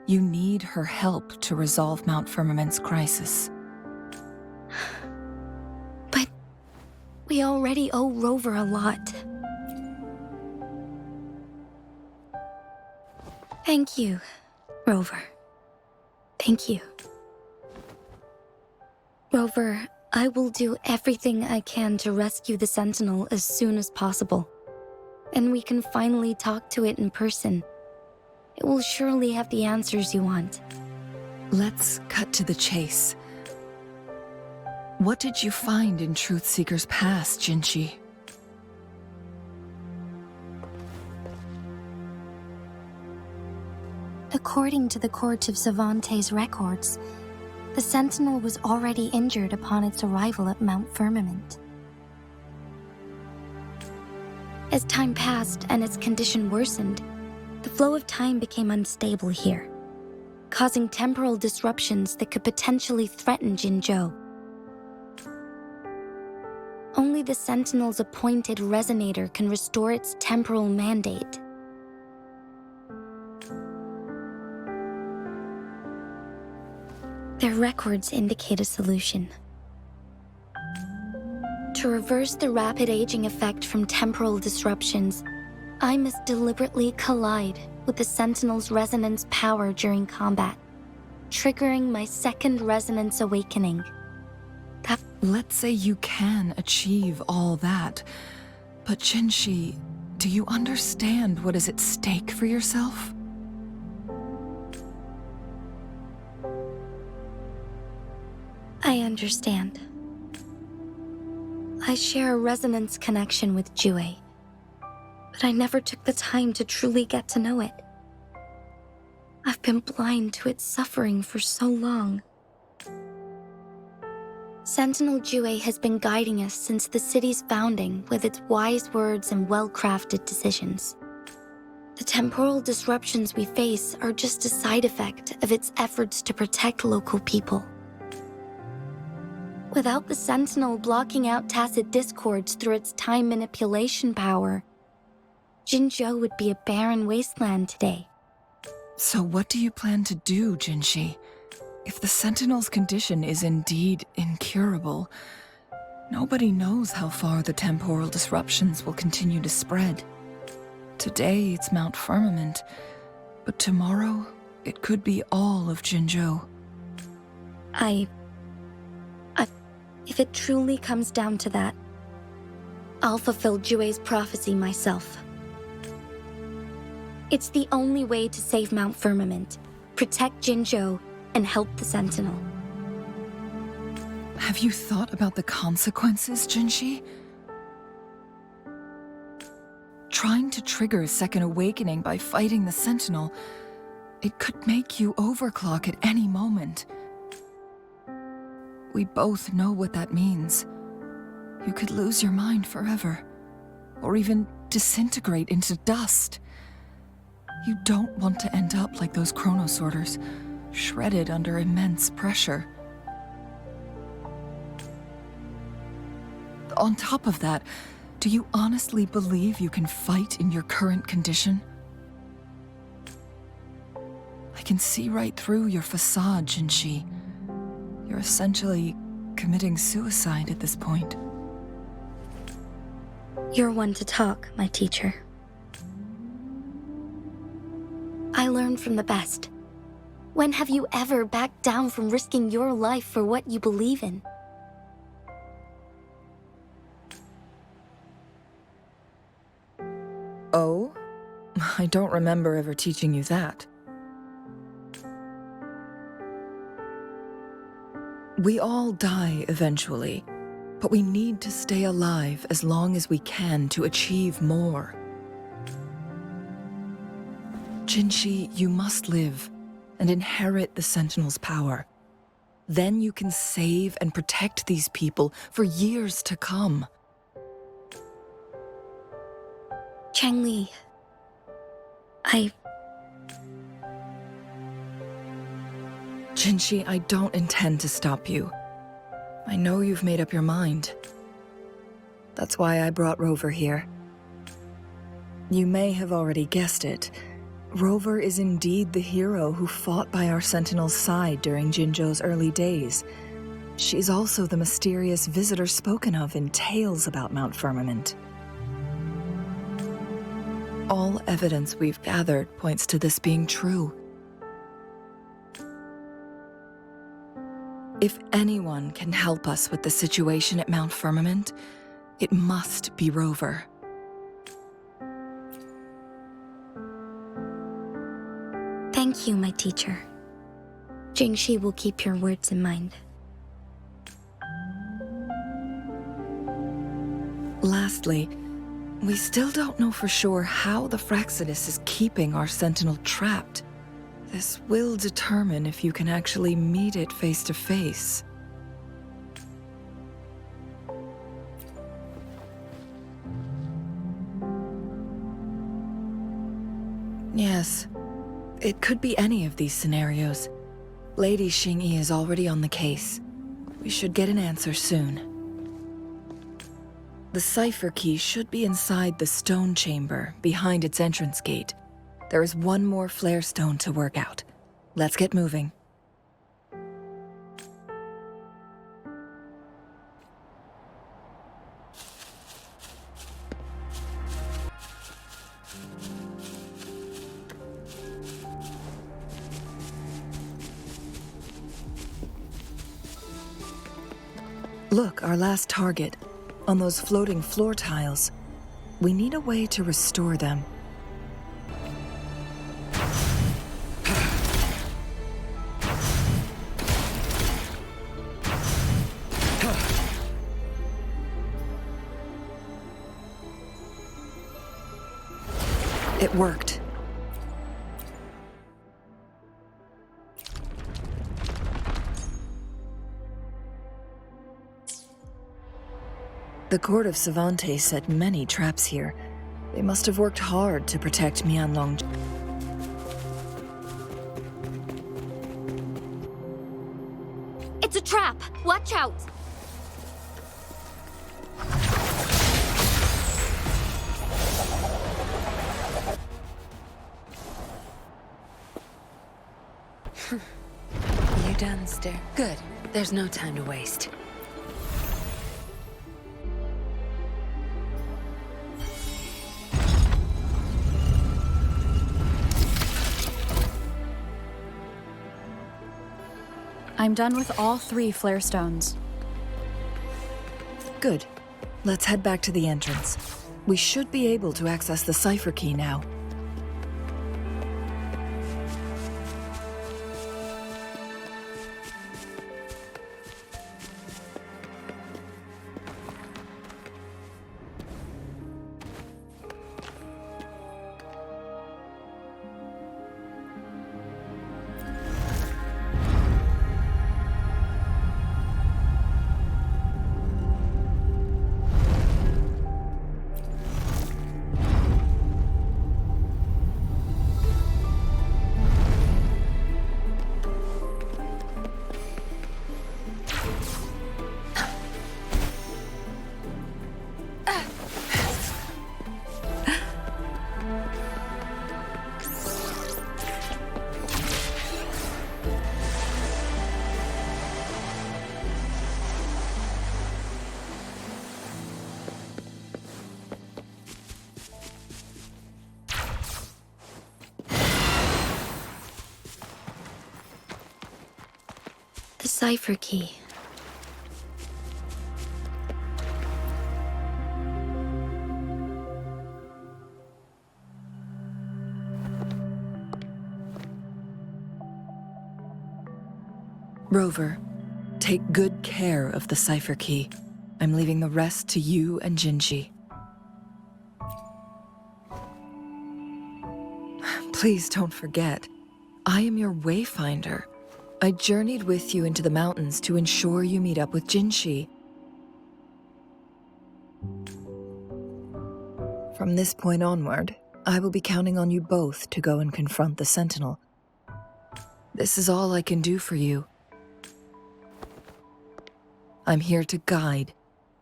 You need her help to resolve Mount Firmament's crisis. But we already owe Rover a lot. Thank you, Rover. Thank you. Rover, I will do everything I can to rescue the Sentinel as soon as possible. And we can finally talk to it in person. It will surely have the answers you want. Let's cut to the chase. What did you find in Truthseeker's past, Jinhsi? According to the Court of Savante's records, the Sentinel was already injured upon its arrival at Mount Firmament. As time passed and its condition worsened, the flow of time became unstable here, causing temporal disruptions that could potentially threaten Jinzhou. Only the Sentinel's appointed resonator can restore its temporal mandate. Their records indicate a solution. To reverse the rapid aging effect from temporal disruptions, I must deliberately collide with the Sentinel's resonance power during combat, triggering my second resonance awakening. Let's say you can achieve all that, but Jinhsi, do you understand what is at stake for yourself? I understand. I share a resonance connection with Jue, but I never took the time to truly get to know it. I've been blind to its suffering for so long. Sentinel Jue has been guiding us since the city's founding with its wise words and well-crafted decisions. The temporal disruptions we face are just a side effect of its efforts to protect local people. Without the Sentinel blocking out tacit discords through its time manipulation power, Jinzhou would be a barren wasteland today. So what do you plan to do, Jinhsi? If the Sentinel's condition is indeed incurable, nobody knows how far the temporal disruptions will continue to spread. Today it's Mount Firmament, but tomorrow it could be all of Jinzhou. If it truly comes down to that, I'll fulfill Jue's prophecy myself. It's the only way to save Mount Firmament, protect Jinzhou, and help the Sentinel. Have you thought about the consequences, Jinhsi? Trying to trigger a second awakening by fighting the Sentinel, it could make you overclock at any moment. We both know what that means. You could lose your mind forever, or even disintegrate into dust. You don't want to end up like those Chronosorters, shredded under immense pressure. On top of that, do you honestly believe you can fight in your current condition? I can see right through your facade, Jinhsi. You're essentially committing suicide at this point. You're one to talk, my teacher. I learned from the best. When have you ever backed down from risking your life for what you believe in? Oh? I don't remember ever teaching you that. We all die eventually, but we need to stay alive as long as we can to achieve more. Jinhsi, you must live and inherit the Sentinel's power. Then you can save and protect these people for years to come. Changli, Jinhsi, I don't intend to stop you. I know you've made up your mind. That's why I brought Rover here. You may have already guessed it. Rover is indeed the hero who fought by our Sentinel's side during Jinzhou's early days. She's also the mysterious visitor spoken of in tales about Mount Firmament. All evidence we've gathered points to this being true. If anyone can help us with the situation at Mount Firmament, it must be Rover. thank you, my teacher. Jinhsi will keep your words in mind. Lastly, we still don't know for sure how the Fractsidus is keeping our Sentinel trapped. This will determine if you can actually meet it face to face. Yes, it could be any of these scenarios. Lady Xingyi is already on the case. We should get an answer soon. The Cipher key should be inside the stone chamber, behind its entrance gate. There is one more flare stone to work out. Let's get moving. Look, our last target. On those floating floor tiles. We need a way to restore them. It worked. The Court of Savantes set many traps here. They must have worked hard to protect Mianloong. It's a trap! Watch out! downstairs. Good. There's no time to waste. I'm done with all 3 flare stones. Good. Let's head back to the entrance. We should be able to access the Cipher key now. The Cipher key. Rover, take good care of the Cipher key. I'm leaving the rest to you and Jinhsi. Please don't forget, I am your wayfinder. I journeyed with you into the mountains to ensure you meet up with Jinhsi. From this point onward, I will be counting on you both to go and confront the Sentinel. This is all I can do for you. I'm here to guide,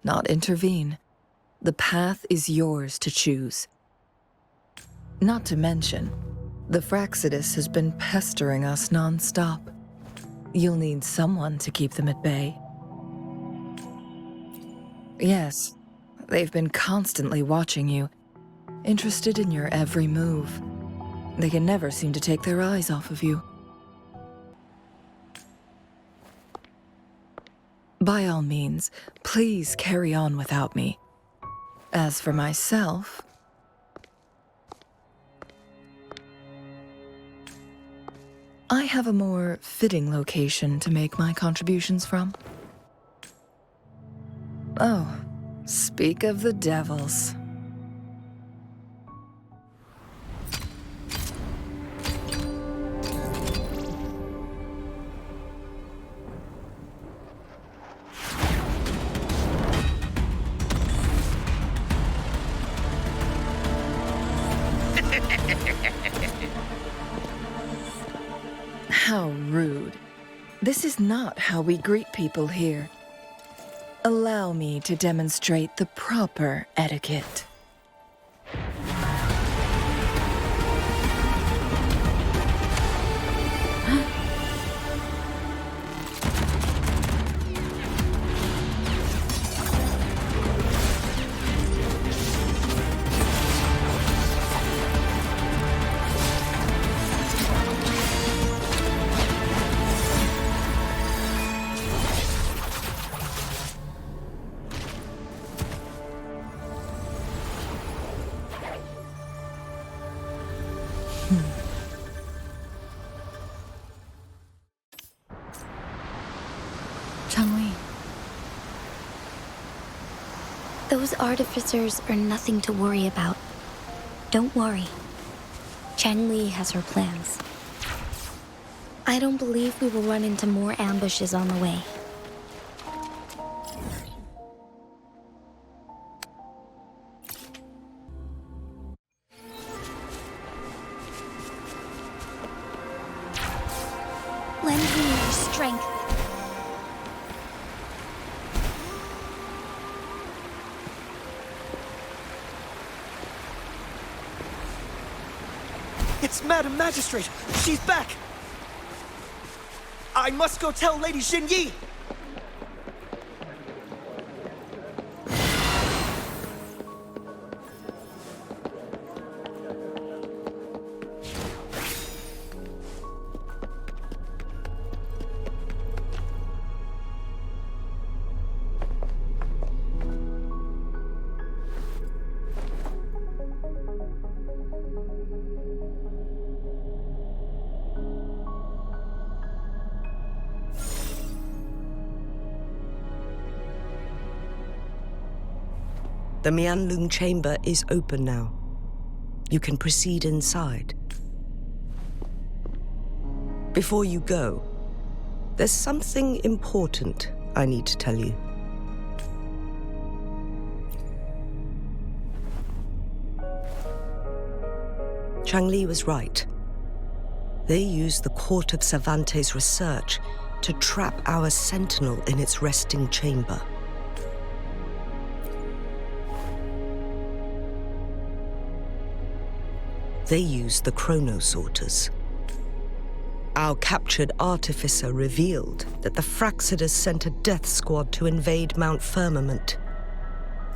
not intervene. The path is yours to choose. Not to mention, the Fractsidus has been pestering us non-stop. You'll need someone to keep them at bay. Yes, they've been constantly watching you, interested in your every move. They can never seem to take their eyes off of you. By all means, please carry on without me. As for myself, I have a more fitting location to make my contributions from. Oh, speak of the devils. How rude. This is not how we greet people here. Allow me to demonstrate the proper etiquette. Changli. Those artificers are nothing to worry about. Don't worry. Changli has her plans. I don't believe we will run into more ambushes on the way. Lend me your strength. It's Madam Magistrate! She's back! I I must go tell Lady Xinyi! The Mianloong Chamber is open now. You can proceed inside. Before you go, there's something important I need to tell you. Changli was right. They used the Court of Cervantes' research to trap our Sentinel in its resting chamber. They used the Chronosorters. Our captured artificer revealed that the Fractsidus sent a death squad to invade Mount Firmament.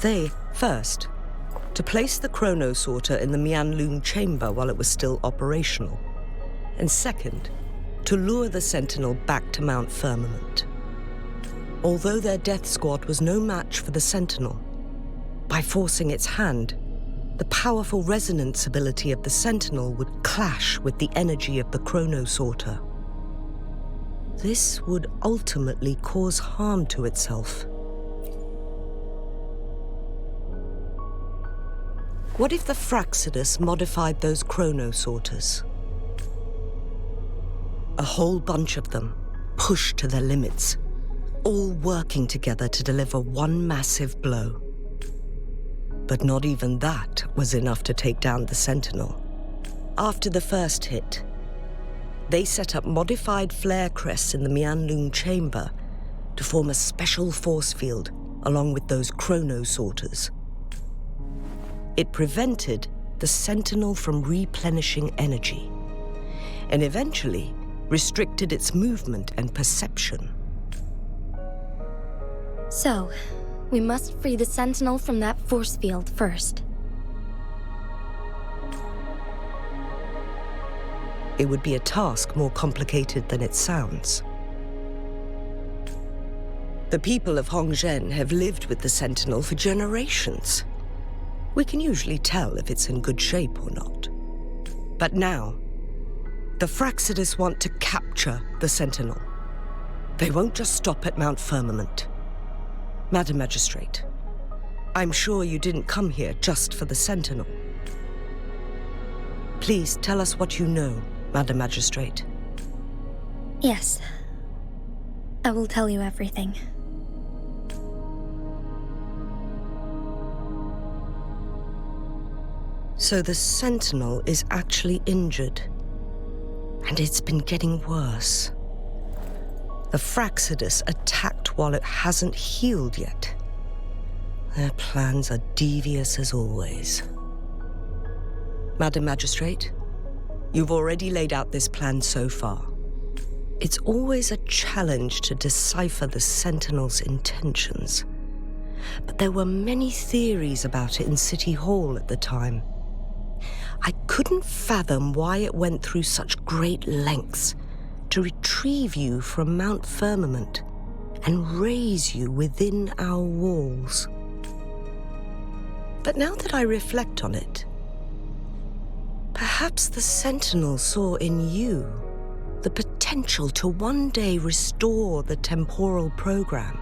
They, first, to place the Chronosorter in the Mianloong Chamber while it was still operational, and second, to lure the Sentinel back to Mount Firmament. Although their death squad was no match for the Sentinel, by forcing its hand, the powerful resonance ability of the Sentinel would clash with the energy of the Chronosorter. This would ultimately cause harm to itself. What if the Fractsidus modified those Chronosorters? A whole bunch of them, pushed to their limits, all working together to deliver one massive blow. But not even that was enough to take down the Sentinel. After the first hit, they set up modified flare crests in the Mianloong Chamber to form a special force field along with those Chronosorters. It prevented the Sentinel from replenishing energy, and eventually restricted its movement and perception. So, we must free the Sentinel from that force field first. It would be a task more complicated than it sounds. The people of Hongzhen have lived with the Sentinel for generations. We can usually tell if it's in good shape or not. But now, the Fractsidus want to capture the Sentinel. They won't just stop at Mount Firmament. Madam Magistrate, I'm sure you didn't come here just for the Sentinel. Please tell us what you know, Madam Magistrate. Yes. I will tell you everything. So the Sentinel is actually injured, and it's been getting worse. The Fractsidus attacked while it hasn't healed yet. Their plans are devious as always. Madam Magistrate, you've already laid out this plan so far. It's always a challenge to decipher the Sentinel's intentions. But there were many theories about it in City Hall at the time. I couldn't fathom why it went through such great lengths to retrieve you from Mount Firmament and raise you within our walls. But now that I reflect on it, perhaps the Sentinel saw in you the potential to one day restore the temporal program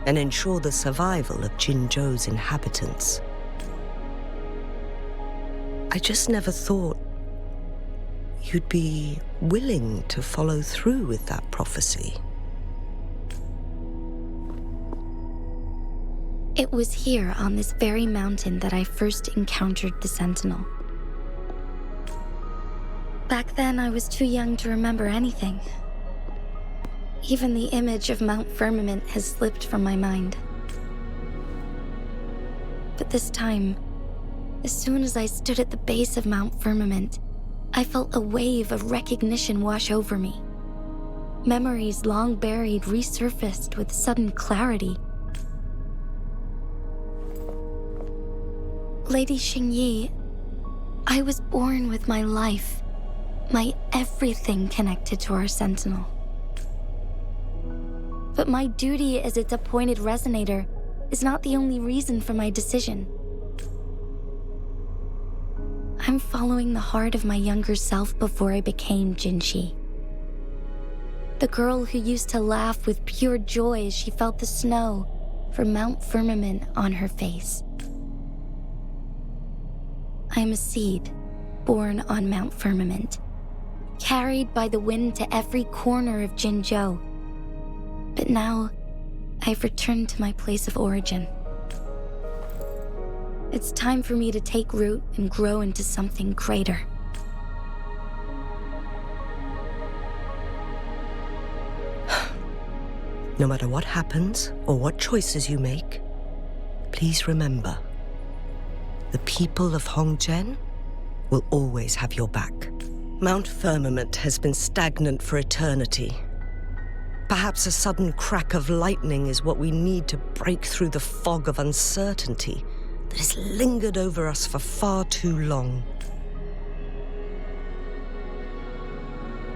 and ensure the survival of Jinzhou's inhabitants. I just never thought you'd be willing to follow through with that prophecy. It was here on this very mountain that I first encountered the Sentinel. Back then, I was too young to remember anything. Even the image of Mount Firmament has slipped from my mind. But this time, as soon as I stood at the base of Mount Firmament, I felt a wave of recognition wash over me. Memories long buried resurfaced with sudden clarity. Lady Xingyi, I was born with my life, my everything connected to our sentinel. But my duty as its appointed resonator is not the only reason for my decision. I'm following the heart of my younger self before I became Jinhsi. The girl who used to laugh with pure joy as she felt the snow from Mount Firmament on her face. I am a seed born on Mount Firmament, carried by the wind to every corner of Jinzhou. But now, I've returned to my place of origin. It's time for me to take root and grow into something greater. No matter what happens or what choices you make, please remember, the people of Hongzhen will always have your back. Mount Firmament has been stagnant for eternity. Perhaps a sudden crack of lightning is what we need to break through the fog of uncertainty that has lingered over us for far too long.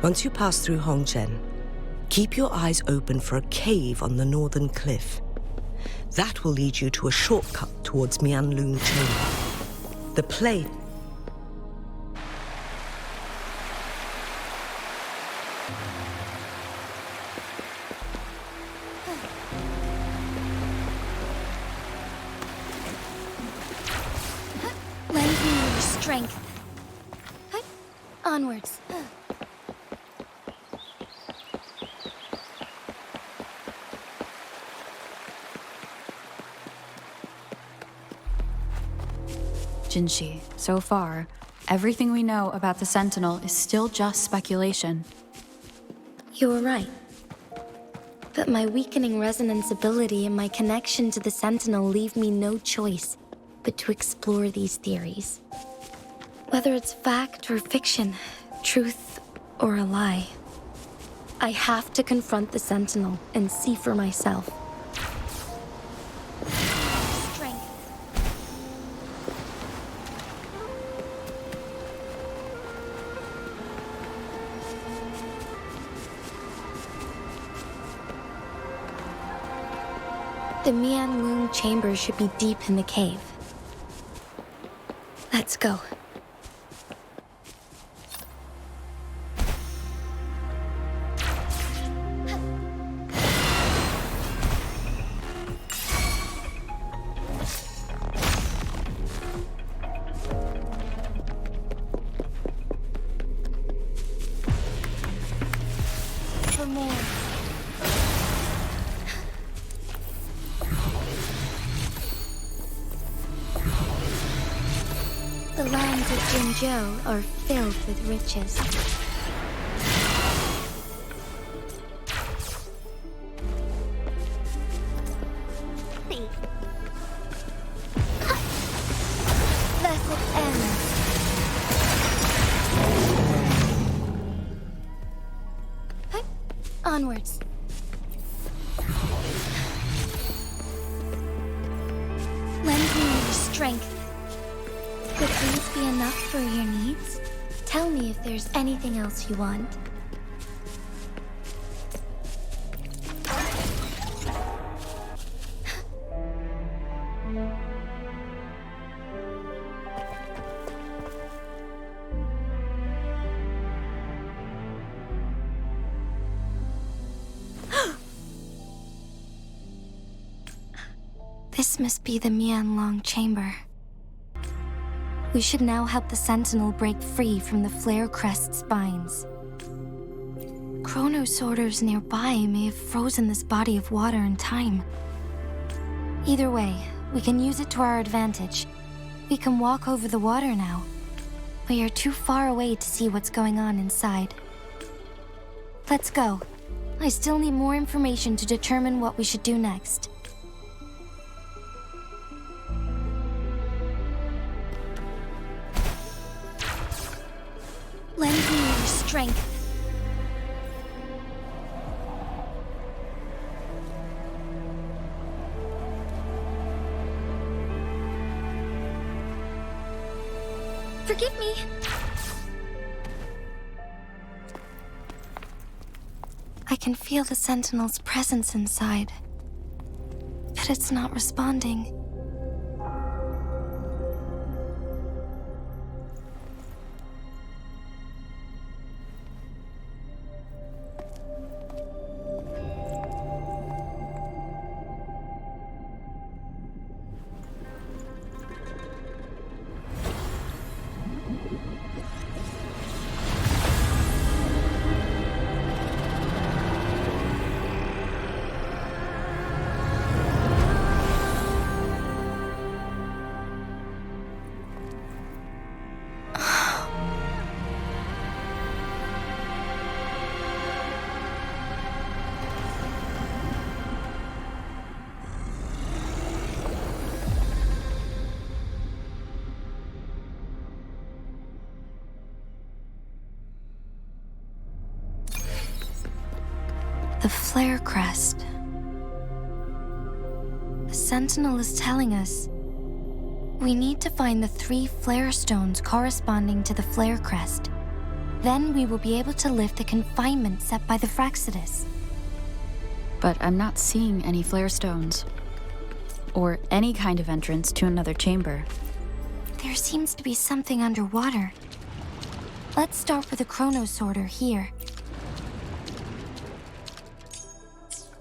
Once you pass through Hongzhen, keep your eyes open for a cave on the northern cliff. That will lead you to a shortcut towards Mianloong Chamber. The play... Lend me your strength. Onwards. Jinhsi, so far, everything we know about the Sentinel is still just speculation. You were right. But my weakening resonance ability and my connection to the Sentinel leave me no choice but to explore these theories. Whether it's fact or fiction, truth or a lie, I have to confront the Sentinel and see for myself. Strength. The Mianloong Chamber should be deep in the cave. Let's go. For more. The lands of Jinzhou are filled with riches. Thus it ends. Onwards. Lend me your strength. Could these be enough for your needs? Tell me if there's anything else you want. This must be the Mianloong Chamber. We should now help the Sentinel break free from the flare crest spines. Chronosorters nearby may have frozen this body of water in time. Either way, we can use it to our advantage. We can walk over the water now. We are too far away to see what's going on inside. Let's go. I still need more information to determine what we should do next. Lend me your strength. Forgive me. I can feel the Sentinel's presence inside, but it's not responding. The flare crest. The Sentinel is telling us we need to find the 3 flare stones corresponding to the flare crest. Then we will be able to lift the confinement set by the Fractsidus. But I'm not seeing any flare stones, or any kind of entrance to another chamber. There seems to be something underwater. Let's start with a Chronosorter here.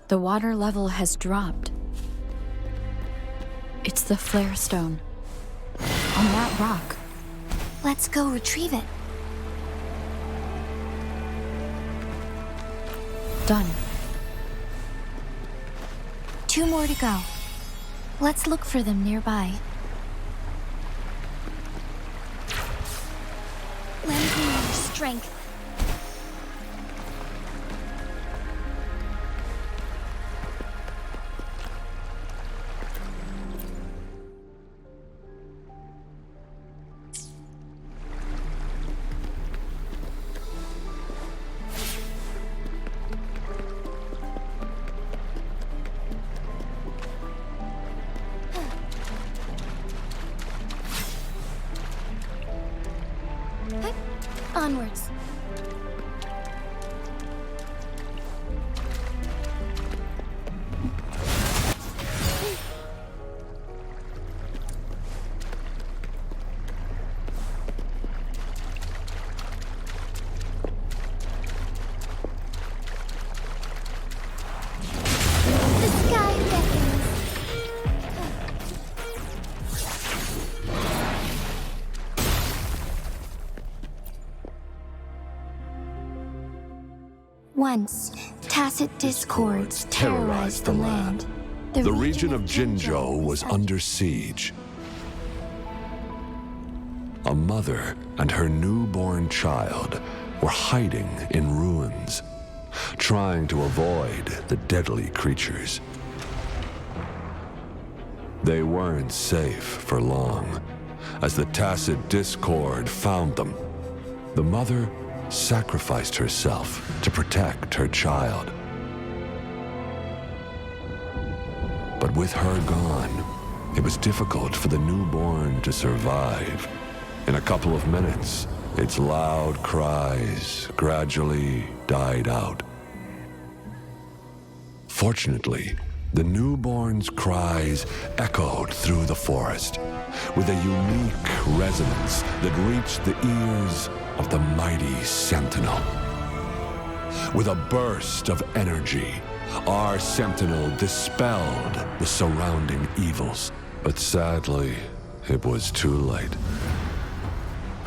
The water level has dropped. It's the flare stone. On that rock. Let's go retrieve it. Done. 2 more to go. Let's look for them nearby. Lend me your strength. Onwards. The sky beckons. Once, tacit discords terrorized the land. The region of Jinzhou was under siege. A mother and her newborn child were hiding in ruins, trying to avoid the deadly creatures. They weren't safe for long, as the tacit discord found them. The mother sacrificed herself to protect her child. But with her gone, it was difficult for the newborn to survive. In a couple of minutes, its loud cries gradually died out. Fortunately, the newborn's cries echoed through the forest with a unique resonance that reached the ears of the mighty Sentinel. With a burst of energy, our Sentinel dispelled the surrounding evils. But sadly, it was too late.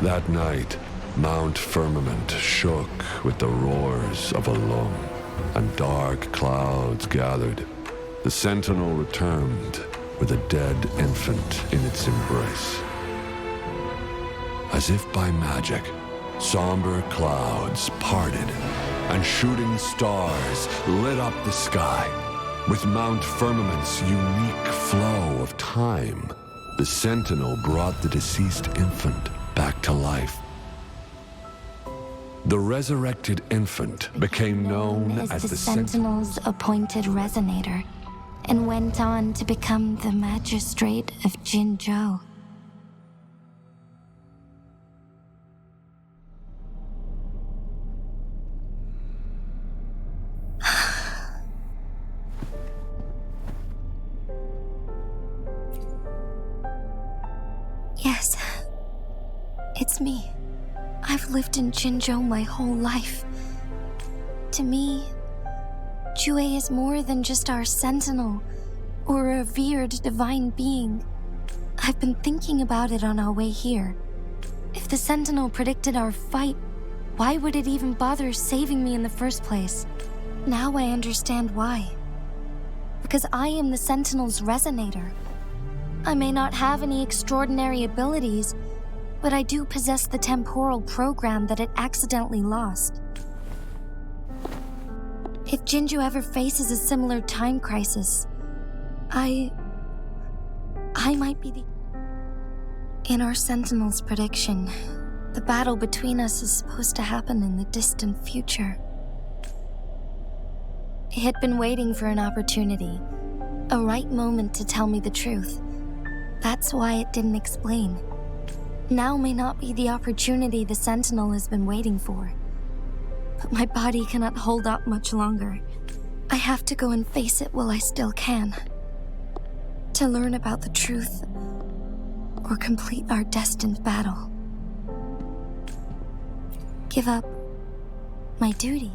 That night, Mount Firmament shook with the roars of a loom, and dark clouds gathered. The Sentinel returned with a dead infant in its embrace. As if by magic, somber clouds parted, and shooting stars lit up the sky. With Mount Firmament's unique flow of time, the Sentinel brought the deceased infant back to life. The resurrected infant became known as the Sentinel's appointed resonator, and went on to become the magistrate of Jinzhou. It's me. I've lived in Jinzhou my whole life. To me, Jue is more than just our sentinel or a revered divine being. I've been thinking about it on our way here. If the sentinel predicted our fight, why would it even bother saving me in the first place? Now I understand why. Because I am the sentinel's resonator. I may not have any extraordinary abilities, but I do possess the temporal program that it accidentally lost. If Jinzhou ever faces a similar time crisis, I might be the... In our Sentinel's prediction, the battle between us is supposed to happen in the distant future. It had been waiting for an opportunity, a right moment to tell me the truth. That's why it didn't explain. Now may not be the opportunity the Sentinel has been waiting for. But my body cannot hold up much longer. I have to go and face it while I still can. To learn about the truth, or complete our destined battle. Give up my duty.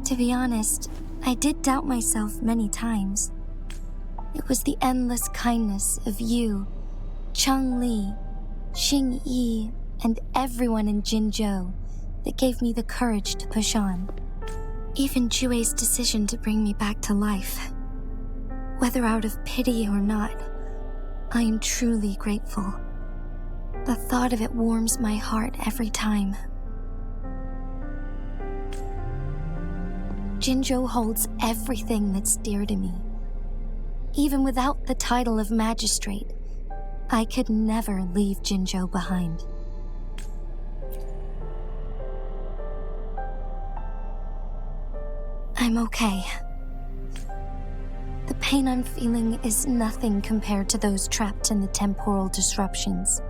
To be honest, I did doubt myself many times. It was the endless kindness of you, Changli, Xingyi, and everyone in Jinzhou that gave me the courage to push on. Even Jue's decision to bring me back to life. Whether out of pity or not, I am truly grateful. The thought of it warms my heart every time. Jinzhou holds everything that's dear to me. Even without the title of magistrate, I could never leave Jinzhou behind. I'm okay. The pain I'm feeling is nothing compared to those trapped in the temporal disruptions.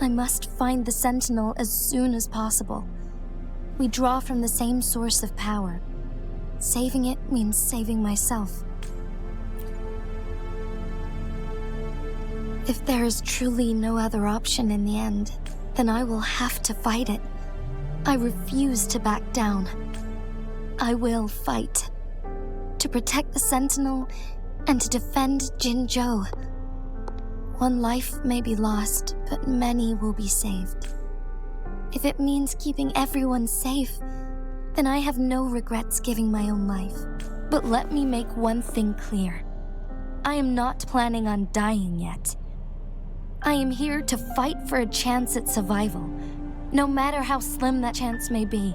I must find the Sentinel as soon as possible. We draw from the same source of power. Saving it means saving myself. If there is truly no other option in the end, then I will have to fight it. I refuse to back down. I will fight. To protect the Sentinel and to defend Jinzhou. One life may be lost, but many will be saved. If it means keeping everyone safe, then I have no regrets giving my own life. But let me make one thing clear. I am not planning on dying yet. I am here to fight for a chance at survival, no matter how slim that chance may be.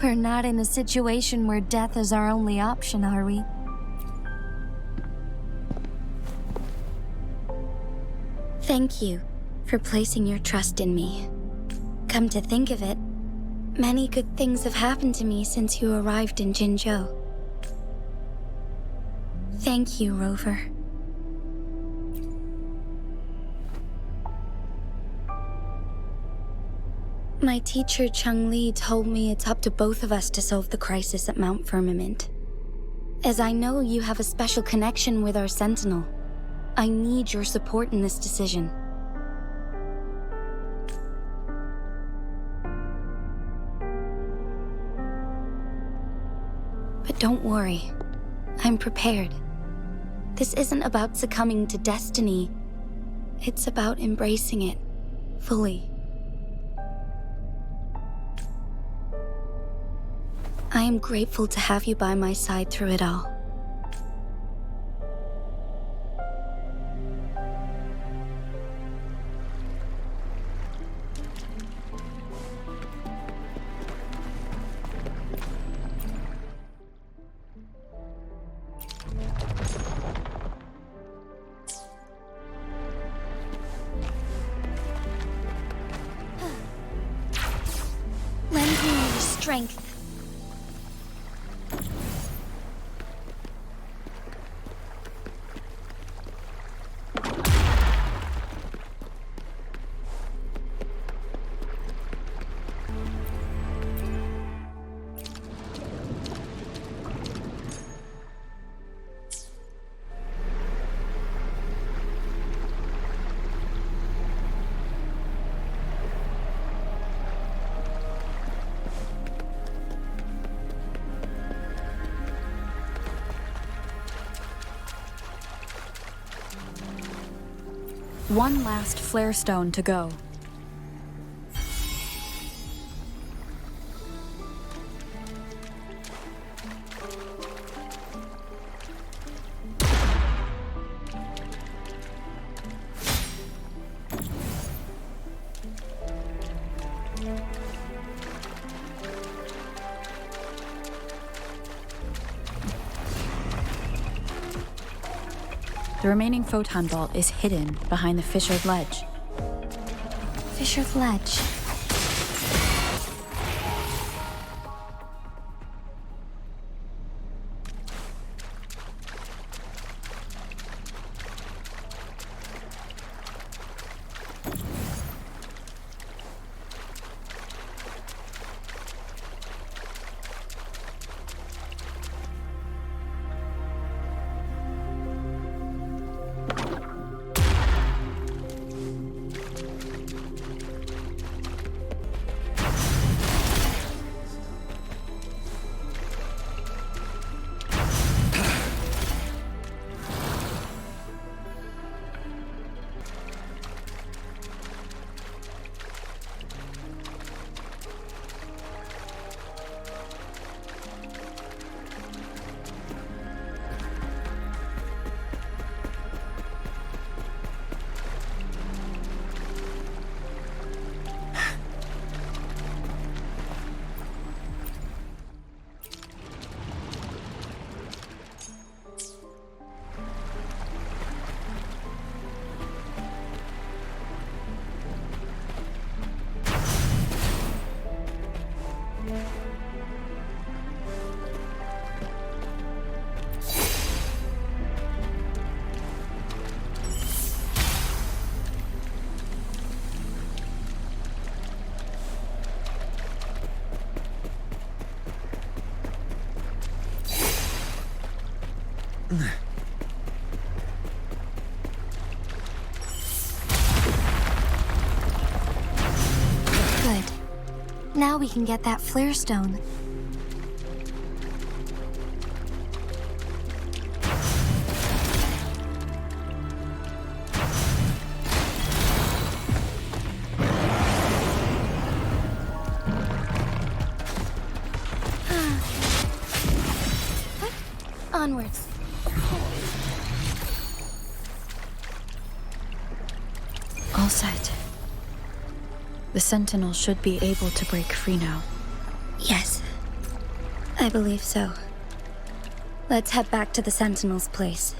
We're not in a situation where death is our only option, are we? Thank you for placing your trust in me. Come to think of it, many good things have happened to me since you arrived in Jinzhou. Thank you, Rover. My teacher Changli told me it's up to both of us to solve the crisis at Mount Firmament. As I know you have a special connection with our Sentinel, I need your support in this decision. But don't worry, I'm prepared. This isn't about succumbing to destiny. It's about embracing it fully. I am grateful to have you by my side through it all. Lend me your strength. One last flare stone to go. The remaining Photon Vault is hidden behind the Fissured ledge. Fissured ledge. Good. Now we can get that flare stone. Onwards. All set. The Sentinel should be able to break free now. Yes, I believe so. Let's head back to the Sentinel's place.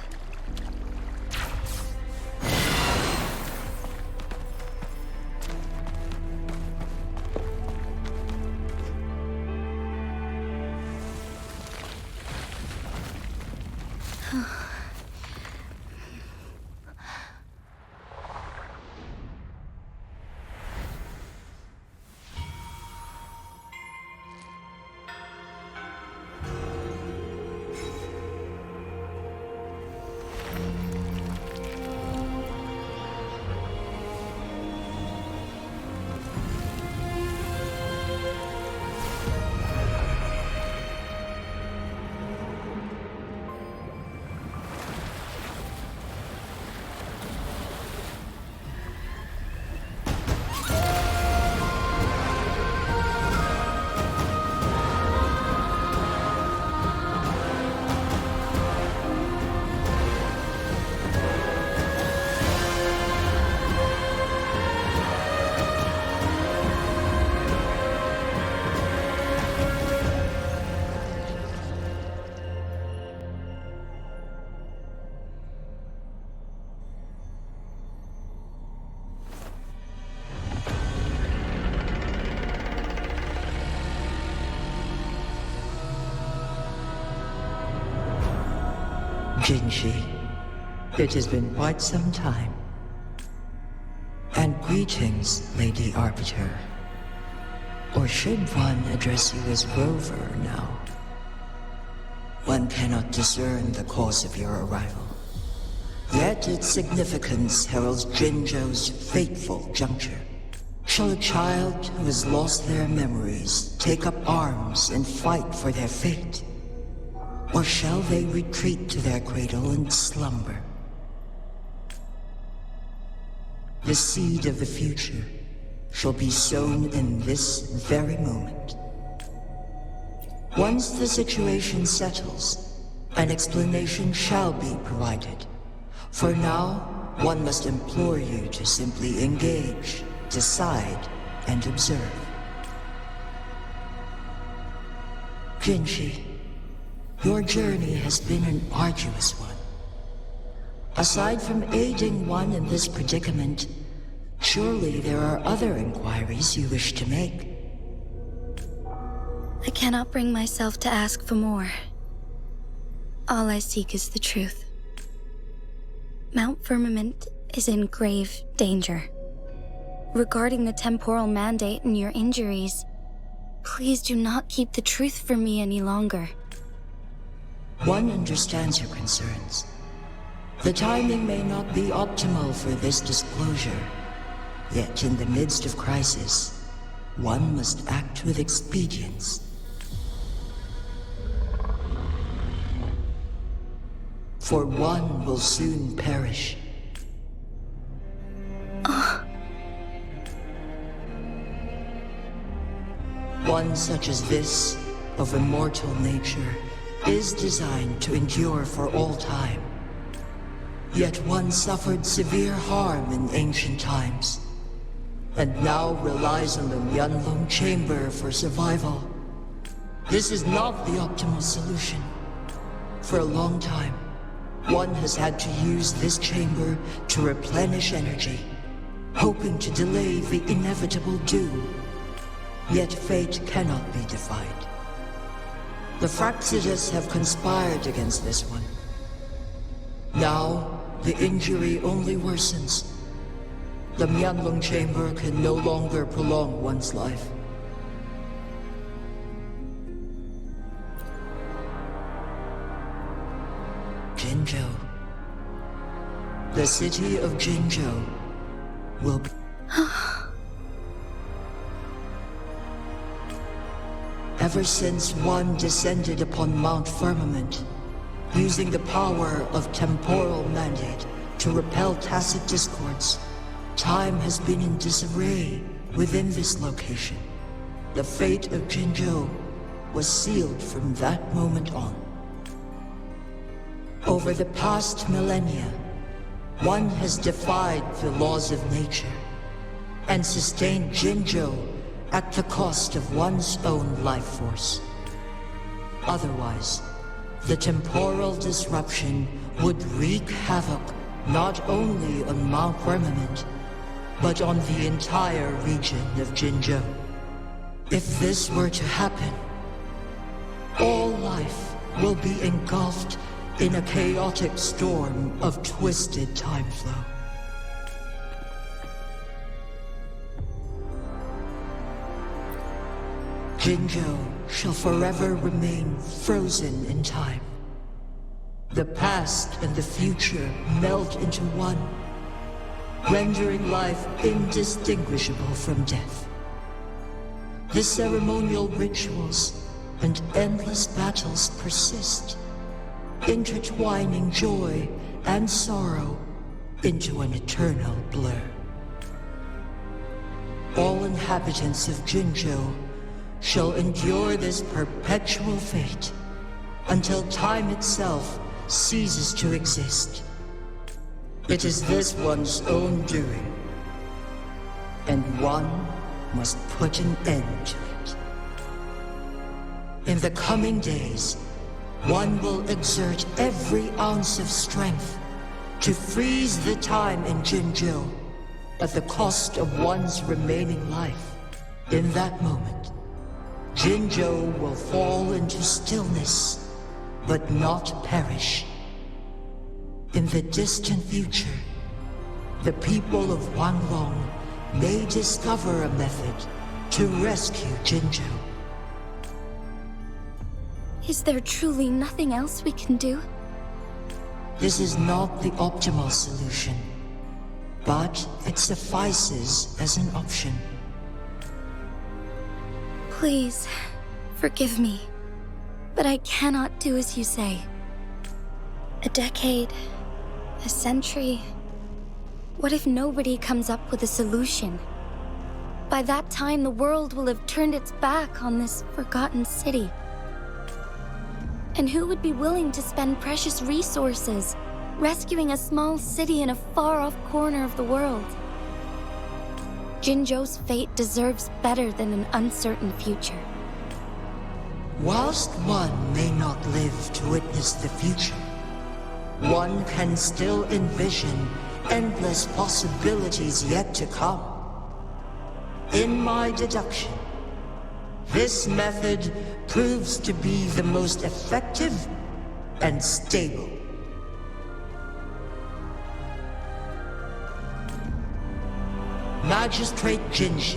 Jinhsi, it has been quite some time. And greetings, Lady Arbiter. Or should one address you as Rover now? One cannot discern the cause of your arrival. Yet its significance heralds Jinzhou's fateful juncture. Shall a child who has lost their memories take up arms and fight for their fate? Or shall they retreat to their cradle and slumber? The seed of the future shall be sown in this very moment. Once the situation settles, an explanation shall be provided. For now, one must implore you to simply engage, decide, and observe. Jinhsi, your journey has been an arduous one. Aside from aiding one in this predicament, surely there are other inquiries you wish to make. I cannot bring myself to ask for more. All I seek is the truth. Mount Firmament is in grave danger. Regarding the temporal mandate and your injuries, please do not keep the truth from me any longer. One understands your concerns. The timing may not be optimal for this disclosure, yet in the midst of crisis, one must act with expedience. For one will soon perish. One such as this, of immortal nature, is designed to endure for all time. Yet one suffered severe harm in ancient times, and now relies on the Mianloong Chamber for survival. This is not the optimal solution. For a long time, one has had to use this chamber to replenish energy, hoping to delay the inevitable doom. Yet fate cannot be defied. The Fractsidus have conspired against this one. Now, the injury only worsens. The Mianloong Chamber can no longer prolong one's life. Jinzhou. The city of Jinzhou will be... Ever since one descended upon Mount Firmament, using the power of Temporal Mandate to repel tacit discords, time has been in disarray within this location. The fate of Jinzhou was sealed from that moment on. Over the past millennia, one has defied the laws of nature and sustained Jinzhou at the cost of one's own life force. Otherwise, the temporal disruption would wreak havoc not only on Mount Firmament, but on the entire region of Jinzhou. If this were to happen, all life will be engulfed in a chaotic storm of twisted time flow. Jinzhou shall forever remain frozen in time. The past and the future melt into one, rendering life indistinguishable from death. The ceremonial rituals and endless battles persist, intertwining joy and sorrow into an eternal blur. All inhabitants of Jinzhou shall endure this perpetual fate until time itself ceases to exist. It is this one's own doing, and one must put an end to it. In the coming days, one will exert every ounce of strength to freeze the time in Jinzhou at the cost of one's remaining life. In that moment, Jinzhou will fall into stillness, but not perish. In the distant future, the people of Mianloong may discover a method to rescue Jinzhou. Is there truly nothing else we can do? This is not the optimal solution, but it suffices as an option. Please, forgive me, but I cannot do as you say. A decade, a century, What if nobody comes up with a solution? By that time, the world will have turned its back on this forgotten city. And who would be willing to spend precious resources rescuing a small city in a far-off corner of the world? Jinzhou's fate deserves better than an uncertain future. Whilst one may not live to witness the future, one can still envision endless possibilities yet to come. In my deduction, this method proves to be the most effective and stable. Magistrate Jinhsi,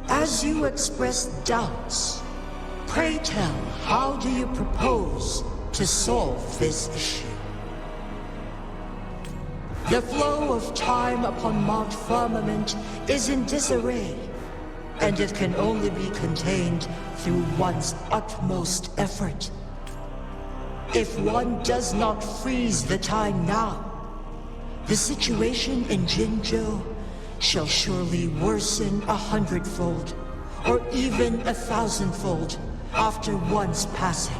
as you express doubts, pray tell, how do you propose to solve this issue? The flow of time upon Mount Firmament is in disarray, and it can only be contained through one's utmost effort. If one does not freeze the time now, the situation in Jinzhou shall surely worsen 100-fold, or even 1,000-fold after one's passing.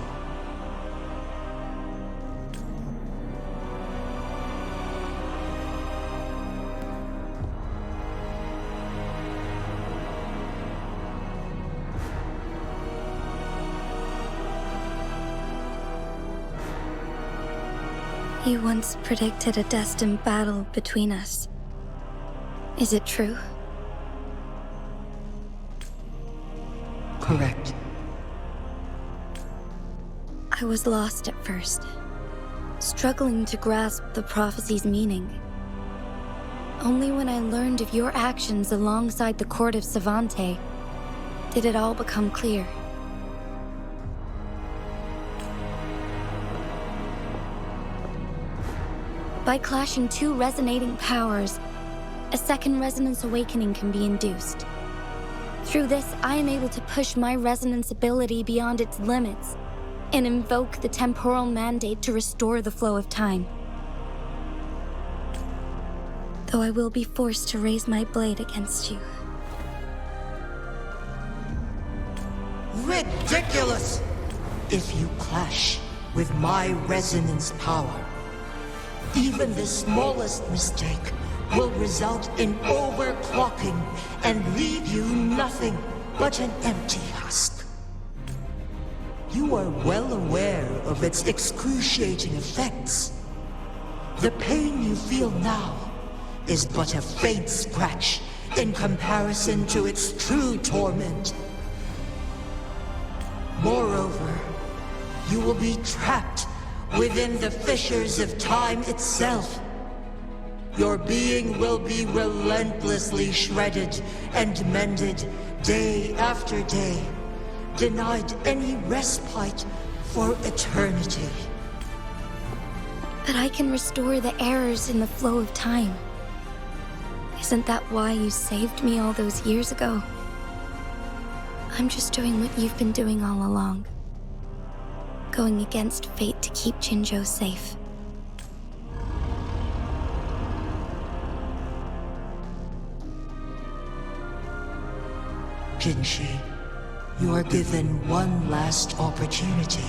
You once predicted a destined battle between us. Is it true? Correct. I was lost at first, struggling to grasp the prophecy's meaning. Only when I learned of your actions alongside the court of Savante did it all become clear. By clashing two resonating powers, a second resonance awakening can be induced. Through this, I am able to push my resonance ability beyond its limits and invoke the temporal mandate to restore the flow of time. Though I will be forced to raise my blade against you. Ridiculous! If you clash with my resonance power, even the smallest mistake will result in overclocking and leave you nothing but an empty husk. You are well aware of its excruciating effects. The pain you feel now is but a faint scratch in comparison to its true torment. Moreover, you will be trapped within the fissures of time itself. Your being will be relentlessly shredded and mended day after day, denied any respite for eternity. But I can restore the errors in the flow of time. Isn't that why you saved me all those years ago? I'm just doing what you've been doing all along. Going against fate to keep Jinzhou safe. Jinhsi, you are given one last opportunity.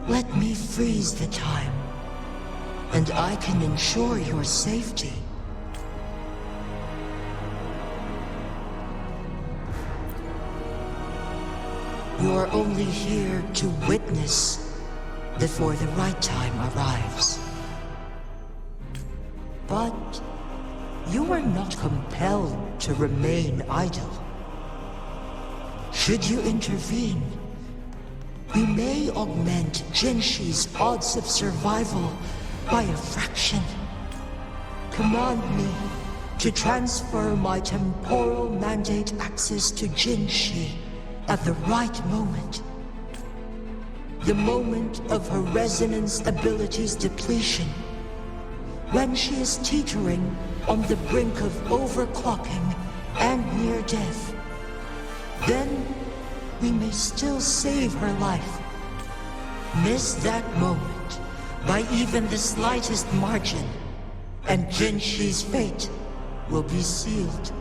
Let me freeze the time, and I can ensure your safety. You are only here to witness before the right time arrives. But you are not compelled to remain idle. Should you intervene, we may augment Jinhsi's odds of survival by a fraction. Command me to transfer my temporal mandate access to Jinhsi at the right moment. The moment of her resonance ability's depletion, when she is teetering on the brink of overclocking and near death. Then we may still save her life. Miss that moment by even the slightest margin, and Jinhsi's fate will be sealed.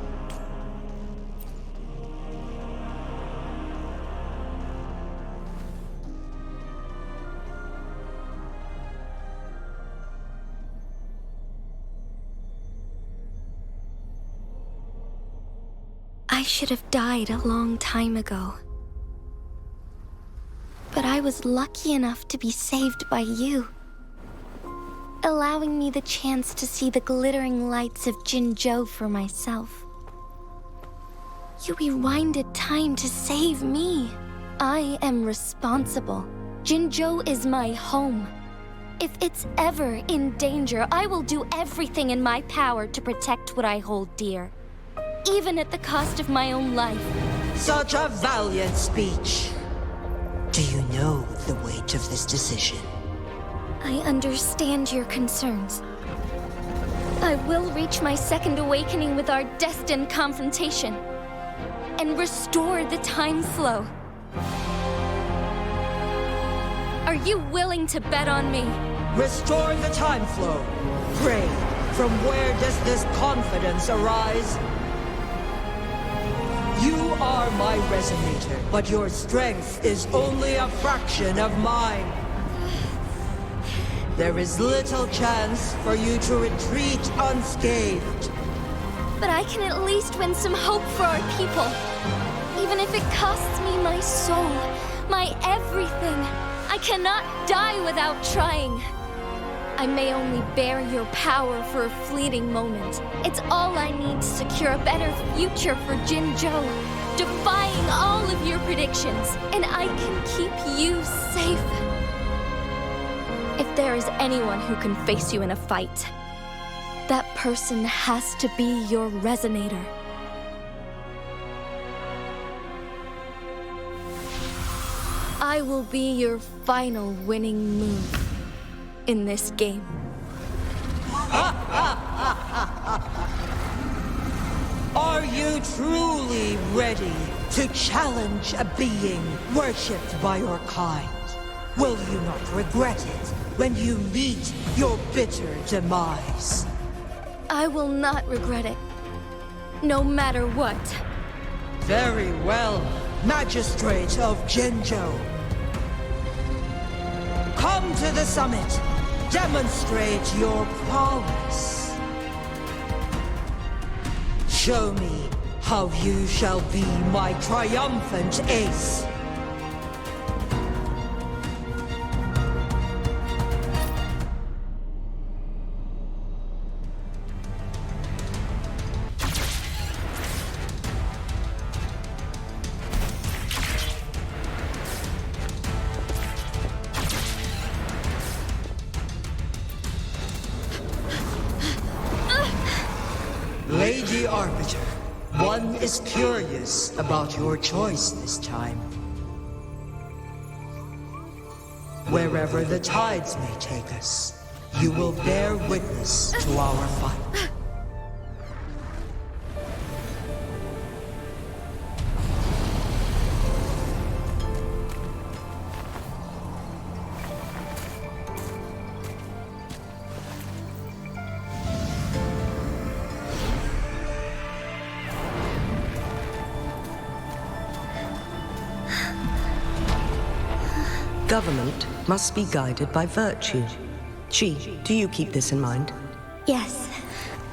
I should have died a long time ago. But I was lucky enough to be saved by you, allowing me the chance to see the glittering lights of Jinzhou for myself. You rewinded time to save me. I am responsible. Jinzhou is my home. If it's ever in danger, I will do everything in my power to protect what I hold dear, even at the cost of my own life. Such a valiant speech. Do you know the weight of this decision? I understand your concerns. I will reach my second awakening with our destined confrontation and restore the time flow. Are you willing to bet on me? Restore the time flow. Pray, from where does this confidence arise? You are my resonator, but your strength is only a fraction of mine. There is little chance for you to retreat unscathed. But I can at least win some hope for our people. Even if it costs me my soul, my everything, I cannot die without trying. I may only bear your power for a fleeting moment. It's all I need to secure a better future for Jinzhou, defying all of your predictions, and I can keep you safe. If there is anyone who can face you in a fight, that person has to be your resonator. I will be your final winning move in this game. Are you truly ready to challenge a being worshipped by your kind? Will you not regret it when you meet your bitter demise? I will not regret it, no matter what. Very well, Magistrate of Jinzhou. Come to the summit. Demonstrate your prowess. Show me how you shall be my triumphant ace. Lady Arbiter, one is curious about your choice this time. Wherever the tides may take us, you will bear witness to our fight. Government must be guided by virtue. Chi, do you keep this in mind? Yes,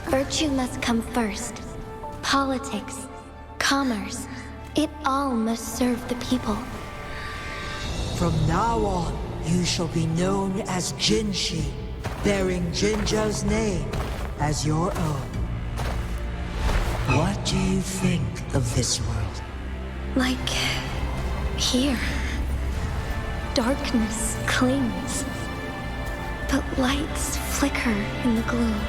virtue must come first. Politics, commerce, it all must serve the people. From now on, you shall be known as Jinhsi, bearing Jinzhou's name as your own. What do you think of this world? Like here. Darkness clings, but lights flicker in the gloom.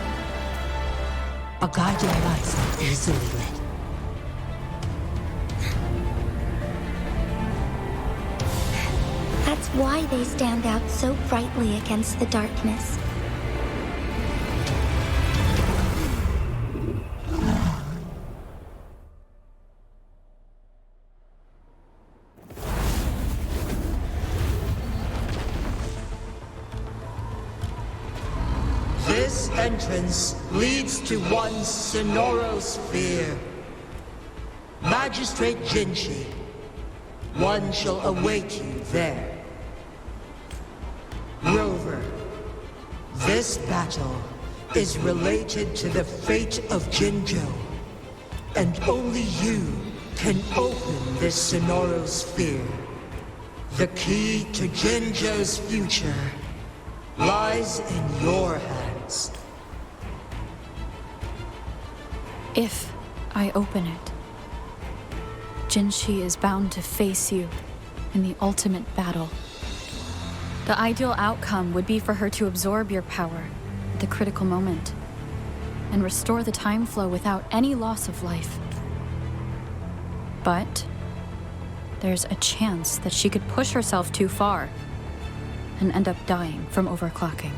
A guiding light not easily lit. That's why they stand out so brightly against the darkness. This entrance leads to one Sonorosphere. Magistrate Jinhsi, one shall await you there. Rover, this battle is related to the fate of Jinzhou, and only you can open this Sonorosphere. The key to Jinzhou's future lies in your hands. If I open it, Jinhsi is bound to face you in the ultimate battle. The ideal outcome would be for her to absorb your power at the critical moment and restore the time flow without any loss of life. But there's a chance that she could push herself too far and end up dying from overclocking.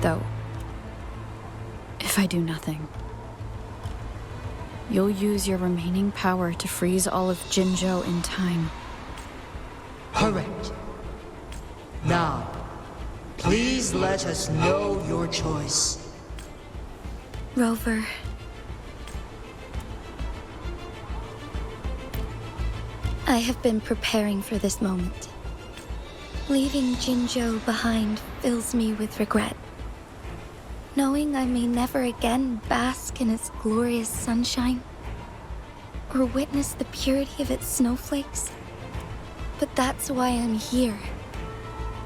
Though, if I do nothing, you'll use your remaining power to freeze all of Jinzhou in time. Correct. Now, please let us know your choice. Rover. I have been preparing for this moment. Leaving Jinzhou behind fills me with regret. Knowing I may never again bask in its glorious sunshine, or witness the purity of its snowflakes. But that's why I'm here.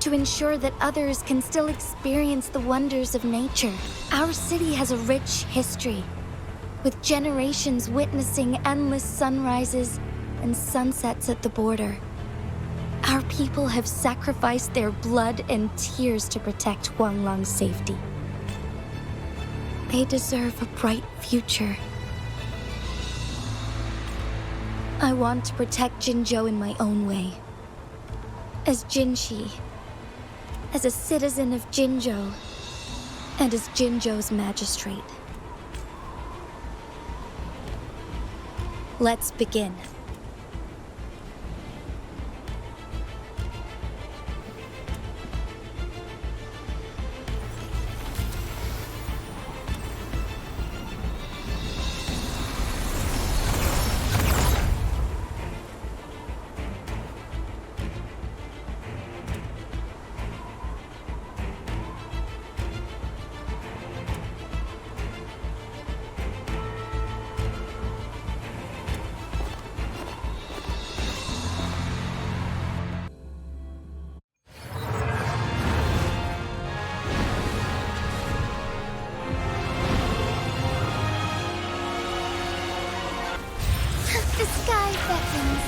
To ensure that others can still experience the wonders of nature. Our city has a rich history, with generations witnessing endless sunrises and sunsets at the border. Our people have sacrificed their blood and tears to protect Huanglang's safety. They deserve a bright future. I want to protect Jinzhou in my own way. As Jinhsi, as a citizen of Jinzhou, and as Jinzhou's magistrate. Let's begin. The sky beckons.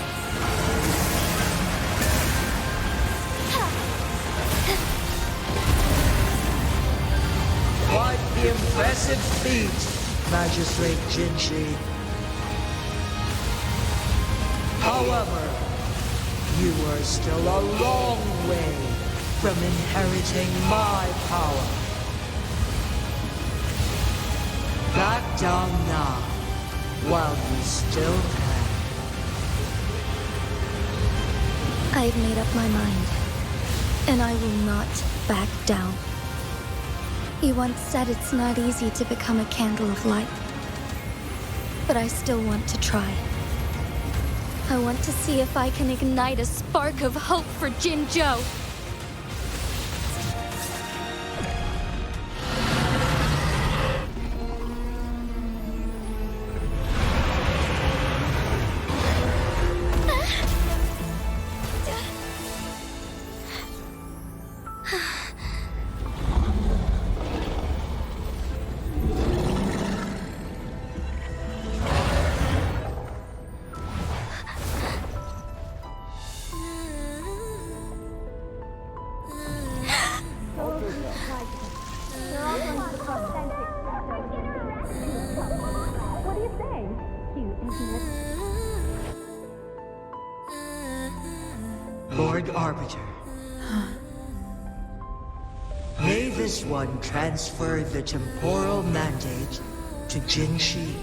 Quite the impressive feat, Magistrate Jinhsi. However, you are still a long way from inheriting my power. Back down now, while you still can. I've made up my mind, and I will not back down. You once said it's not easy to become a candle of light, but I still want to try. I want to see if I can ignite a spark of hope for Jinzhou. Lord Arbiter. May this one transfer the temporal mandate to Jinhsi.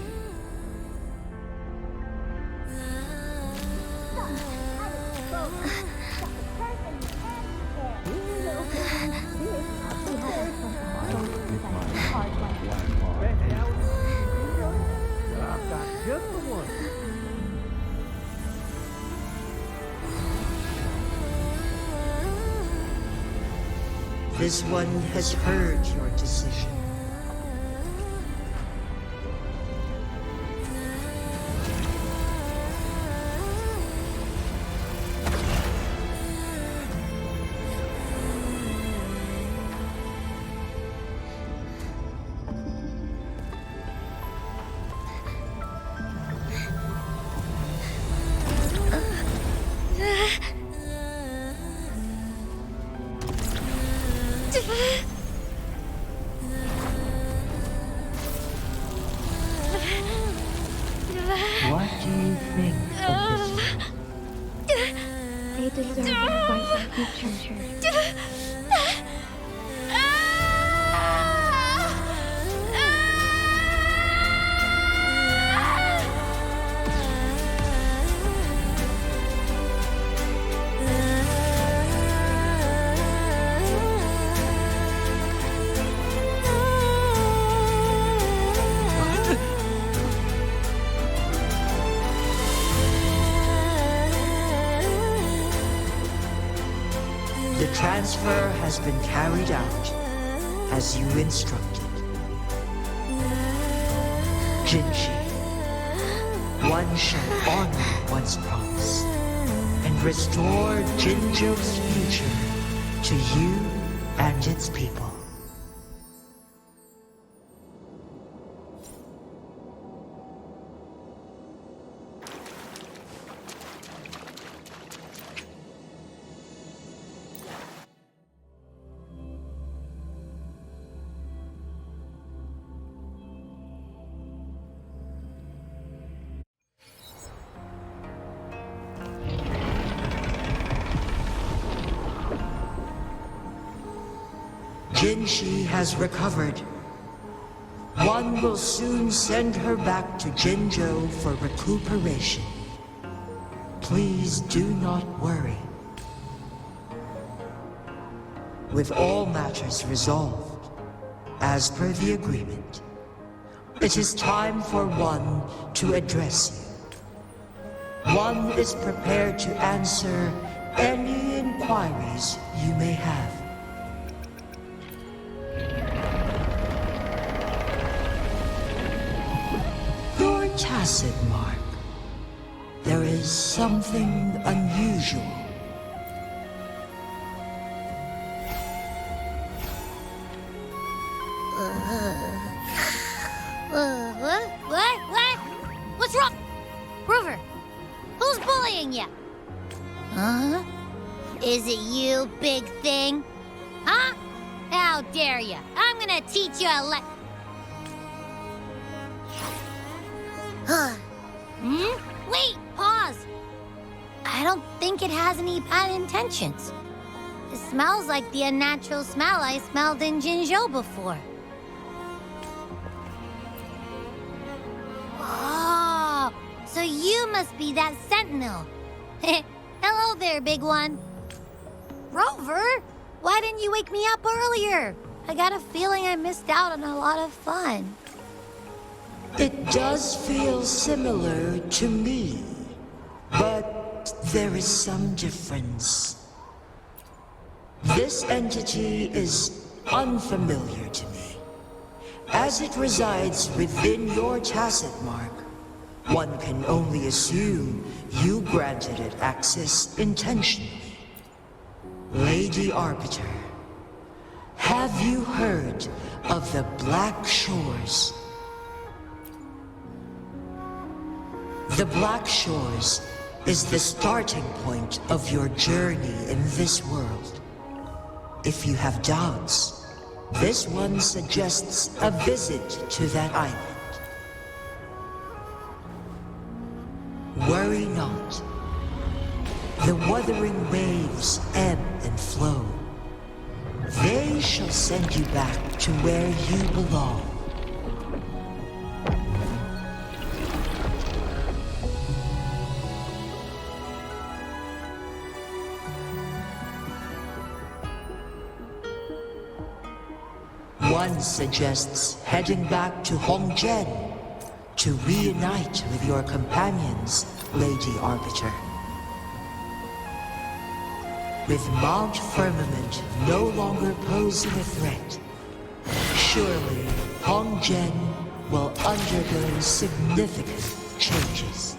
This one has heard your decision. What do you think of this? They deserve a bright future. The transfer has been carried out as you instructed. Jinhsi, one shall honor one's promise and restore Jinzhou's future to you and its people. Jinhsi has recovered. One will soon send her back to Jinzhou for recuperation. Please do not worry. With all matters resolved, as per the agreement, it is time for one to address you. One is prepared to answer any inquiries you may have. Tacit mark. There is something unusual. What? What's wrong? Rover, who's bullying you? Huh? Is it you, big thing? Huh? How dare you? I'm gonna teach you a Wait, pause. I don't think it has any bad intentions. It smells like the unnatural smell I smelled in Jinzhou before. Oh, so you must be that sentinel. Hello there, big one. Rover, why didn't you wake me up earlier? I got a feeling I missed out on a lot of fun. It does feel similar to me, but there is some difference. This entity is unfamiliar to me. As it resides within your tacit mark, one can only assume you granted it access intentionally. Lady Arbiter, have you heard of the Black Shores? The Black Shores is the starting point of your journey in this world. If you have doubts, this one suggests a visit to that island. Worry not. The wuthering waves ebb and flow. They shall send you back to where you belong. One suggests heading back to Hongzhen to reunite with your companions, Lady Arbiter. With Mount Firmament no longer posing a threat, surely Hongzhen will undergo significant changes.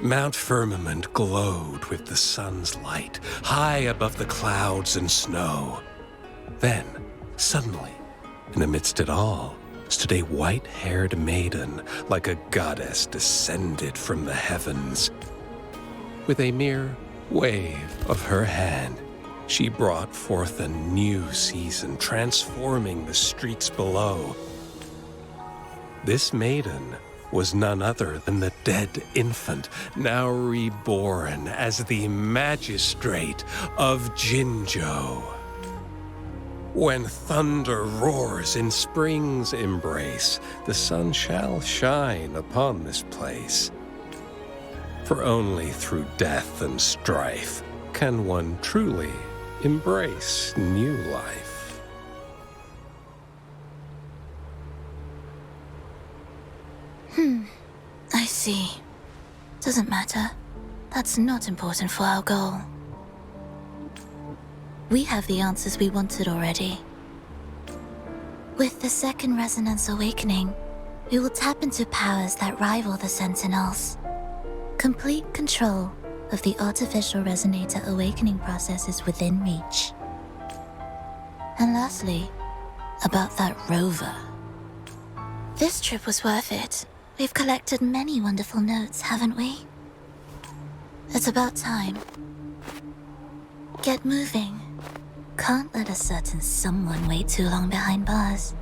Mount Firmament glowed with the sun's light, high above the clouds and snow. Then, suddenly, in amidst it all, stood a white-haired maiden, like a goddess descended from the heavens. With a mere wave of her hand, she brought forth a new season, transforming the streets below. This maiden was none other than the dead infant, now reborn as the magistrate of Jinzhou. When thunder roars in spring's embrace, the sun shall shine upon this place. For only through death and strife can one truly embrace new life. I see. Doesn't matter. That's not important for our goal. We have the answers we wanted already. With the second resonance awakening, we will tap into powers that rival the Sentinels. Complete control of the artificial resonator awakening process is within reach. And lastly, about that Rover. This trip was worth it. We've collected many wonderful notes, haven't we? It's about time. Get moving. Can't let a certain someone wait too long behind bars.